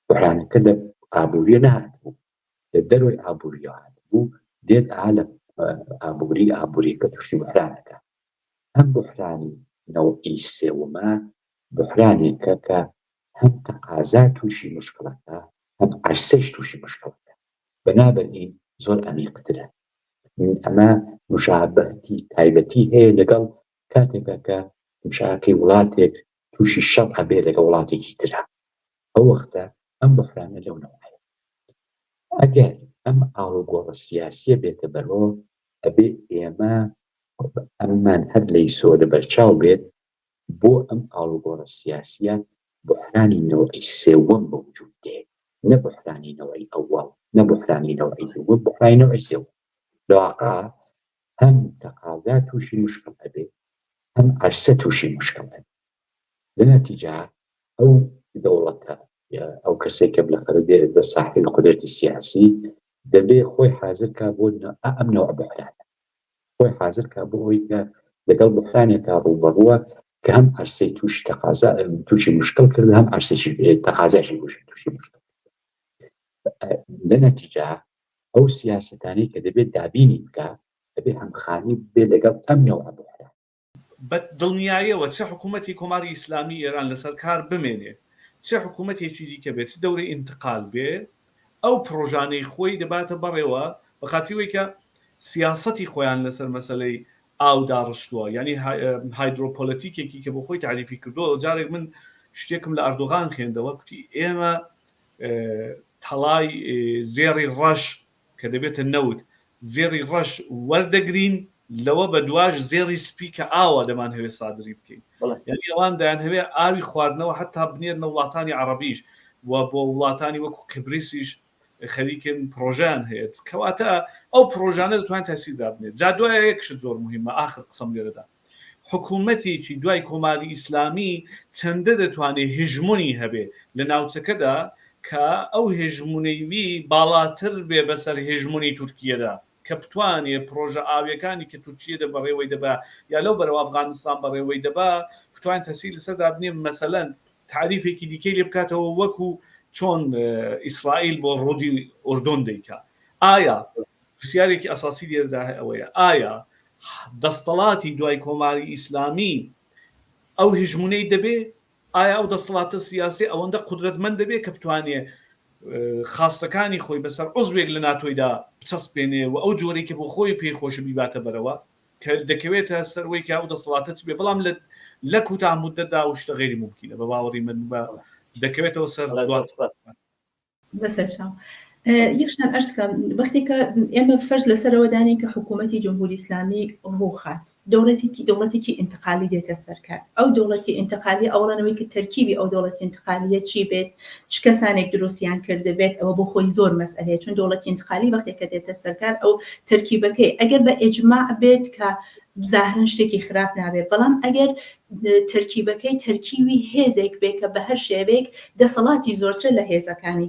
بحرانەکە لە ئابووریە نەهات بوو لە دەروی ئابووریە هات بوو دێت لە ئابووریکە تووشی بحرانەکە ئەم بحرانی نەوعی سێوەمە بحرانێکە کە هەم تەقازا تووشی مشکڵەکە هەم عەرزەش تووشی مشکڵەکە بەنابەرئین زۆر عەمیقترە ئەمە مشابهەتی تایبەتی هەیە لەگەڵ کاتێکە کە مشاکەی وڵاتێک تووشی شەڕ هەبێ لەگە وڵاتێکی ترە ئەو وەختە ئەم بحرانە لەو نەوعەیە ئەگەر ئەم ئاڵوگۆڕە سیاسیە بێتە بەرەوە ئەبێ ئێمە ئەممان هەر لە ئیسۆ بەرچاو بێت بۆ ئەم ئاڵوگۆڕە سیاسیە بحرانی نەوعی سێوەم بەوجود دێت نە بحرانی نەوعی ئەوەڵ نە بحرانی نەوعی دووەم بحرانی نەوعی سێوەم لەواقع هەم تەقازا تووشی مشکڵ ئەبێ هەم عەرزە تووشی مشکڵ ئەبێ لە نەتیجە ئەو دەوڵەتە ئەو کەسێکە بلەخەرە دێت بە ساحیل قودرەتی سیاسی دەبێ خۆی حازرکە بۆ ئەم نەوع بحرانە خۆی حازرکە بۆ ئەوەی کە لەگەڵ بحرانێکە ڕووبەڕووە کە هەم عەرزەی تووشی تەقازا تووشی مشکڵ کرد هەم عەرزەی تەقازایشی تووشی مشکڵ لە نەتیجە ئەو سیاسەتانەی کە دەبێت دابینی بکە دەبێت هەمخانی بێ لەگەڵ ئەم نەوع بحران بە دڵنیاییەوە چه حکوومەتی کۆماری ئیسلامی ئێران لەسەر کار بمێنێ چه حکوومەتێکی دیکە بێت دەورەی ئینتقال بێ ئەو پرۆژانەی خۆی دەباتە بەڕێوە بە خاطیەوەی کە سیاسەتی خۆیان لەسەر مەسەلەی ئاو داڕشتووە یعنی هایدرۆپۆلەتیکێکی کە بۆ خۆی تعریفی کردووە جارێک من شتێکم لە ئەردۆغان خوێندەوە کوتی ئێمە تەڵای زێڕی ڕەش کە دەبێتە نەوت زێڕی ڕەش وەردەگرین لەوە بە دواش زێڕی سپی کە ئاوە دەمان هەوێ سادری بکەین یعنی ئەوان دەیان هەوێ ئاوی خواردنەوە حتا بنێرنە وڵاتانی عەرەبیش و بۆ وڵاتانی وەکو قبریسیش خەریکن پرۆژیان هەیە کەواتە ئەو پرۆژانە دەتوانێت تەسیردا بنێت جا دوای یەکشت زۆر مهمە ئاخر قسەم لێرەدا حکوومەتێکی دوای کۆماری ئیسلامی چەندە دەتوانێت هێژمۆنی هەبێ لە ناوچەکەدا کە ئەو هێژمونەیوی باڵاتر بێ بەسەر هێژمونی تورکیەدا کە بتوانێت پرۆژە ئاویەکانی کە تورکیەدا بەڕێوەی دەبا یا لەو بەرەوە ئەفغانستان بەڕێوەی دەبا بتوانێت تەسیر لەسەردا بنێ مەسەلەن تعریفێکی دیکەی لێ بکاتەوە وەکو چۆن ئیسرائیل بۆ ڕۆدی ئوردۆن دەیکا ئایا پرسیارێکی ئەساسی لێرەدا ئەوەیە ئایا دەستەڵاتی دوای کۆماری ئیسلامی ئەو هێژمونەی دەبێ ئایا ئەو دەسەڵاتە سیاسی ئەوەندە قودرەتمەند دەبێت کە بتوانێت خاستەکانی خۆی بەسەر عوزوێک لە ناتۆیدا بچەسپێنێ و ئەو جۆرەی کە بۆ خۆی پێیخۆشە بیباتە بەرەوە کە دەکەوێتە سەروەی کە ئەو دەسەڵاتە چ بێ بەڵام لە کوتاه مودەتدا و شتە غێری ممکنە بە باوەڕی من دەکەوێتەوە سەر بەسەر یەکشتان ئەرزکە وەختێکە ئێمە فەرز لەسەرەوە دانین کە حکوومەتی جمهوری ئیسلامی ڕووخات دەوڵەتێکی ئینتقالی دێتە سەرکار ئەو دەوڵەتی ئینتقالی ئەوڵانەوەی کە تەرکیبی ئەو دەوڵەتی ئینتقالیە چی بێت چ کەسانێک دروستیان کرده بێت ئەوە بۆ خۆی زۆر مەسئلەیە چون دەوڵەتی ئینتقالی وەختێکە دێتە سەرکار ئەو تەرکیبەکەی ئەگەر بە ئیجماع بێت کە بزاهرن شتێکی خراپ نابێت بەڵام ئەگەر تەرکیبەکەی تەرکیبی هێزێک بێت کە بە هەر شێوەیەک دەسەڵاتی زۆرتر لە هێزەکانی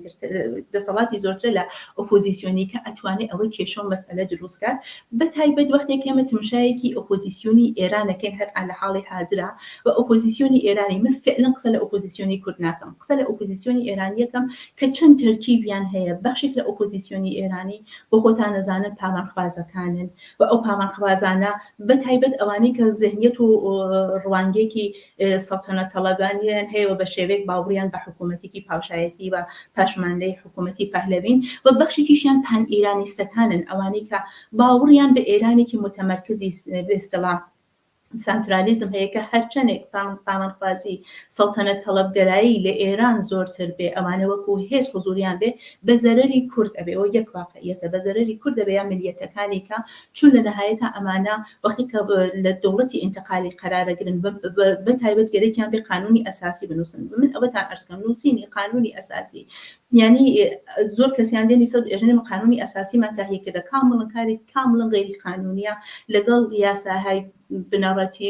دەسەڵاتی زۆرتر لە ئۆپۆزیسیۆنی کە ئەتوانێت ئەوەی کێشە مەسئلە دروستکات بە تایبەت وەختێک ئێمە تمشایەکی ئۆپۆزیسیۆنی ئێرانەکەین هەر لە حاڵی حاضرە و ئۆپۆزیسیۆنی ئێرانی من فعلن قسە لە ئۆپۆزیسیۆنی کورد ناکەم قسە لە ئۆپۆزیسیۆنی ئێرانی یەکەم کە چەند تەرکیبیان هەیە بەخشێک لە ئۆپۆزیسیۆنی ئێرانی بۆ خۆتان نەزانن پاڵانخوازەکانن و ئەو پاڵانخوازانە بە تایبەت ئەوانەی کە ذهنیەت و ڕوانگەیەکی سەڵتەنە تەڵەبانیان هەیە و بە شێوەیەک باوەڕیان بە حکوومەتێکی پاوشایەتی و پاشماندەی حکوومەتی پەهلەوین و بەخشێکیشیان پان ئیرانیستەکانن ئەوانەی کە باوەڕیان بە ئێرانێکی متەمەرکزی به اصطلاح سانترالیزم هەیە کە هەرچەندێک پامانخوازی سەڵتەنەت تەڵەبگەرایی لە ئێران زۆرتر بێ ئەمانە وەکو هێز حوزوریان بێ بە زەرەری کورد ئەبێ ئەوە یەک واقعیەتە بە زەرەری کورد دەبێ یا ملیەتەکانی کە چون لە نەهایەتە ئەمانە وەختی کە لە دەوڵەتی ئینتقالی قەرارەگرن بە تایبەت گەرەێکیان بێ قانونی ئەساسی بنووسن من ئەوەتان ئەرزکەم نووسینی قانونی ئەساسی یعنی زۆر کەسیان دێنی سەد ئێژنێ قانونی ئەساسیمان تاهیەکردە کامڵن کاری کامڵن غێری قانونیە لەگەڵ یاساهای بنەڕەتی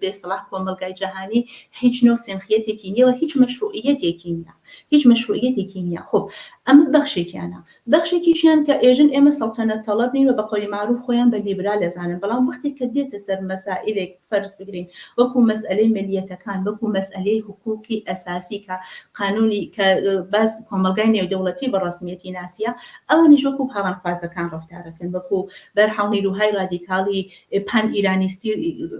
بێسەڵاح کۆمەلگای جەهانی هیچ نۆ سێنخیەتێکی نییەوە هیچ مەشروعیەتێکی نییە هیچ مەشروعیەتێکی نییە خب ئەمە بەخشێکیانە بەخشێکیشیان کە ئێژن ئێمە سەڵتەنەت تەڵەب نین و بە قۆلی معروف خۆیان بە لیبرال دەزانن بەڵام وەختێک کە دێتە سەر مەسائلێک فەرز بگرین وەکو مەسئلەی ملیەتەکان وەکو مەسئلەی حقوقی ئەساسی کە قانونی کە باز کۆمەلگای نێودەوڵەتی بە ڕەسمیەتی ناسیە ئەوانیش وەکو پاڵانخوازەکان ڕەفتارەکەن وەکو بەرهەڵ نیروهای رادیکاڵی پان ئیرانیستی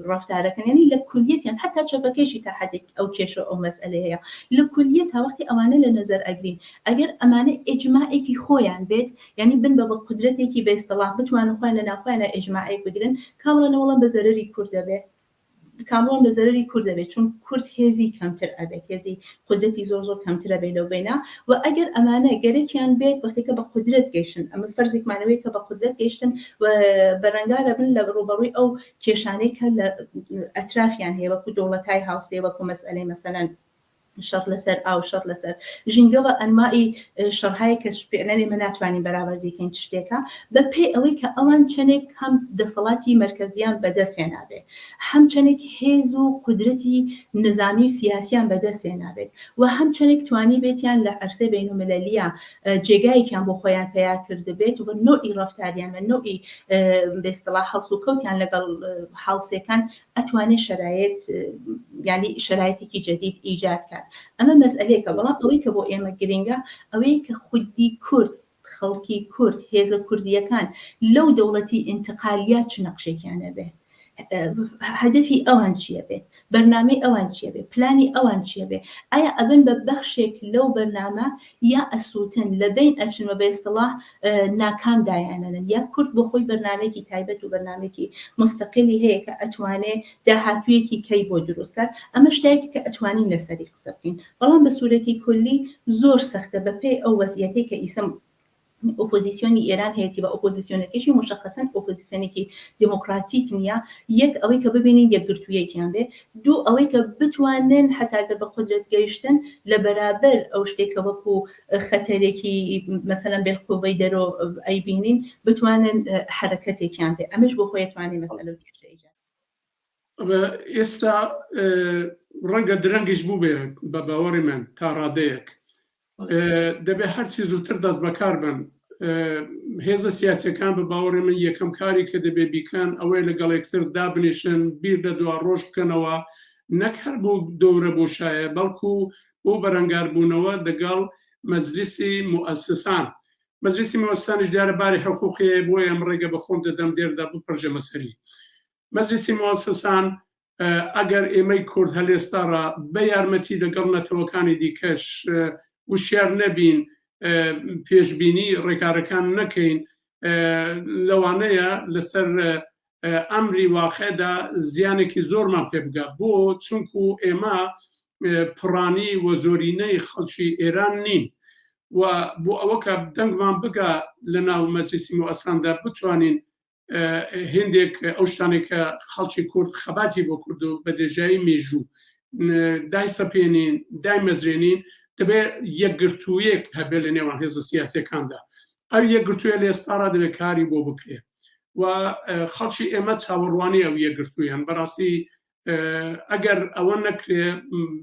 ڕەفتارەکەن یعنی لە کولیەتیان حتا چەپەکەیشی تا حدێک ئەو کێشە ئەو مەسئلە هەیە لە کولیەت تا وەختی ئەوانە لە نەزەر ئەگرین ئەگەر ئەمانە ئیجماعێکی خۆیان بێت یعنی بن بە قودرەتێکی بەاستەڵاح بتوانن خۆیان لە ناخۆیانە ئیجماعێک بگرن کامڵەنەوەڵەن بە زەرەری کورد دەبێت کامڵۆن بە زەرەری کورد دەبێت چون کورد هێزی کەمتر ئەبێت هێزی قودرەتی زۆر زۆر کەمترە بێت لەو بینە و ئەگەر ئەمانە گەرەکیان بێت وەختێکە بە قودرەت گەیشتن ئەمە فەرزێکمانەوەی کە بە قودرەت گەیشتن و بەرەنگارە بن لە ڕوبەڕووی ئەو کێشانەی کە لە ئەترافیان هەیە وەکو دەوڵەتای هاوسێ وەکو مەسئلەی مەسەلەن شەڕ لەسەر ئاو شەڕ لەسەر ژینگەوە ئەنمای شەڕهای کە فعلەنێ من ناتوانین بەراورد بکەین شتێکە بە پێی ئەوەی کە ئەوان چەندێک هەم دەسەڵاتی مرکزیان بەدەستێنابێت هەم چەندێک هێز و قودرەتی نظامی و سیاسیان بەدەستێنابێت و هەم چەندێک توانی بێتیان لە عەرسەی بینوملەلیە جێگایەکیان بۆ خۆیان پیا کردبێت و بە نوعی ڕەفتاریان بە نوعی بێستەڵاح هەڵس و کەوتیان لەگەڵ هاوسێکان ئەتوانێت شرایط یعنی شرایطێکی جدید ایجاد کرد ئەمە مەسئلەیەکە بەڵام ئەوەی کە بۆ ئێمە گرنگە ئەوەیە کە خودی کورد خەڵکی کورد هێزە کوردیەکان لەو دەوڵەتی ئینتقالیە چ نەقشێکیانە بێت هەدەفی ئەوان چییە بێت بەرنامەی ئەوان چییە بێت پلانی ئەوان چییە بێت ئایا ئەبن بە بەخشێک لەو بەرنامە یا ئەسووتن لە بین ئەچنوە بە ئیستیڵاح ناکام دایانەن یا کورد بۆ خۆی بەرنامێکی تایبەت و بەرنامێکی مستەقلی هەیە کە ئەتوانێت داهاتوویەکی کەی بۆ دروستکات ئەمە شتێکی کە ئەتوانین لەسەری قسە بکەین بەڵام بە سوورەتی کولی زۆر سەختە بە پێی ئەو وەزعیەتەی کە ئیسم ئۆپۆزیسیۆنی ئێران هەیەی بە ئۆپۆزیسیۆنەکەشی مشخصەن ئۆپۆزیسیۆنێکی دموکراتیک نییە یەک ئەوەی کە ببینین یەکگرتوویەکیان بێ دوو ئەوەی کە بتوانن حتاگە بە قودرەت گەیشتن لە بەرابەر ئەو شتێکە وەکو خەتەرێکی مەسەلەن بێڵقوبەی دەرۆ ئەیبینین بتوانن حرەکەتێکیان بێ ئەمەش بۆ خۆی توانێت مەسەلە ئێستا ڕەنگە درەنگیش بوو بێ بە باوەڕی من تا ڕادەیەک دەبێ هەرچی زووتر دەست بەکار بن هێزە سیاسەکان بە باوەڕی من یەکەم کاری کە دەبێ بیکەن ئەوەی لەگەڵ یەکسەر دابنیشن بیر لە دوا ڕۆژ بکەنەوە نەک هەر بۆ دەورە بۆشایە بەڵکو بۆ بەرەنگاربوونەوە دەگەڵ مەجلیسی موسسان مەجلیسی موسسانش دیارەباری حقوقی بۆ ئەم ڕێگە بە خۆم دەدەم دێردا بپڕژە مەسەری مەجلیسی موسسان ئەگەر ئێمەی کورد هەلێستاڕە بە یارمەتی لەگەڵ نەتەوەکانی دیکەش وشیار نەبین پێشبینی ڕێکارەکان نەکەین لەوانەیە لەسەر ئەمری واقعدا زیانێکی زۆرمان پێ بگا بۆ چونکو ئێمە پڕانی و زۆرینەی خەڵکی ئێران نین و بۆ ئەوە کە دەنگمان بگا لە ناو مەجلیسی موسساندا بتوانین هێندێک ئەو شتانێک کە خەڵکی کورد خەباتی بۆ کورد و بە دێژایی مێژوو دای سەپێنین دای مەزرێنین دەبێت یەکگرتوویەک هەبێت لە نێوان هێزە سیاسەکاندا ئەو یەکگرتوویە لە ئێستاڕا دەبێت کاری بۆ بکرێت و خەڵکی ئێمە چاوەڕوانی ئەو یەکگرتوویان بەڕاستی ئەگەر ئەوە نەکرێ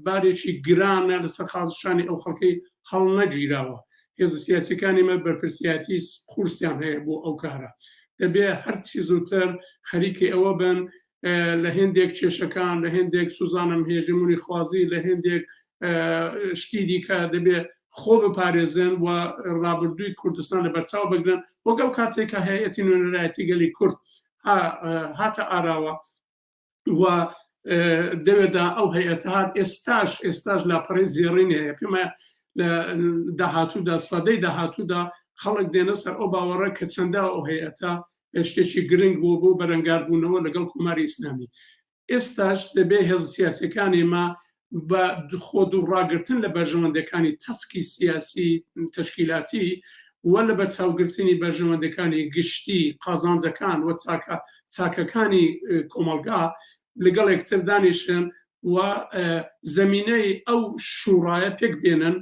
بارێکی گرانە لەسەر خاڵشانی ئەو خەڵکەی هەڵ نەگیراوە هێزە سیاسەکانی ئێمە بەرپرسیاتی قورسیان هەیە بۆ ئەو کارە دەبێ هەرچی زووتر خەریکی ئەوە بن لە هێندێک کێشەکان لە هێندێک سوزانم هێژمونی خوازی لە هێندێک شتی دیکە دەبێ خۆ بپارێزن و ڕابردووی کوردستان لە بەرچاو بگرن وەگەڵ کاتێکە هەیەتی نوێنەرایەتی گەلی کورد هاتە ئاراوە و دەوێدا ئەو هەیەتە هات ئێستاش لاپەڕی زێڕین هەیە پێمە داهاتوودا سەدەی داهاتوودا خەڵک دێنە سەر ئەو باوەڕە کە چەندە ئەو هەیەتە شتێکی گرنگ بوو بۆ بەرەنگاربوونەوە لەگەڵ کۆماری ئیسلامی ئێستاش دەبێ هێز سیاسەکانی ما بە خۆ و ڕاگرتن لە بەرژەوەندەکانی تەسکی سیاسی تەشکیلاتی وە لە بەرچاوگرتنی بەرژەوەندەکانی گشتی قازانجەکان و چاکەکانی کۆمەلگا لەگەڵ یەکتر دانیشن و زەمینەی ئەو شوڕایە پێک بێنن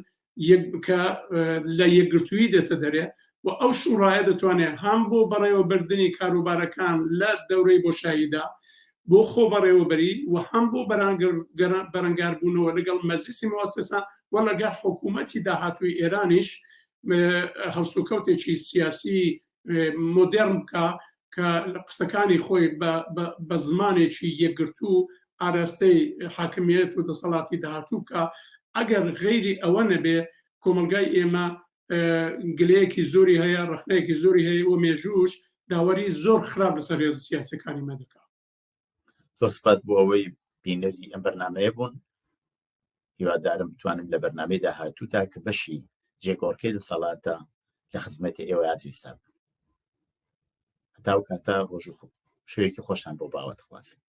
کە لە یەکگرتووی دێتە دەرێ و ئەو شوڕایە دەتوانێت هەم بۆ بەڕێوەبردننی کاروبارەکان لە دەورەی بۆشاییدا بۆ خۆ بەڕێوەبەری و هەم بۆ بەرەنگاربوونەوە لەگەڵ مەجلیسی مؤسسە و لەگەڵ حکوومەتی داهاتووی ئێرانیش هەڵسوکەوتێکی سیاسی مۆدێرن بکە کە قسەکانی خۆی بە زمانێکی یەکگرتوو ئاراستەی حاکمیت و دەسەڵاتی داهاتوو بکە. ئەگەر غەیری ئەوە نەبێ کۆمەلگای ئێمە گلەیەکی زۆری هەیە، ڕخنەیەکی زۆری هەیە و مێژوش داوەری زۆر خراپ لەسەر هێز سیاسەکانی مەدەکە. زۆر سپاس بۆ ئەوەی بینەری ئەم بەرنامەیە بوون. هیوادارم بتوانم لە بەرنامەی داهاتوودا کە بەشی جێگۆڕکەی دەسەڵاتە لە خزمەتی ئێوە عزیزان. هەتا ئەو کاتە ڕۆژ و شەوێکی خۆشتان بۆ باوەت خوازم.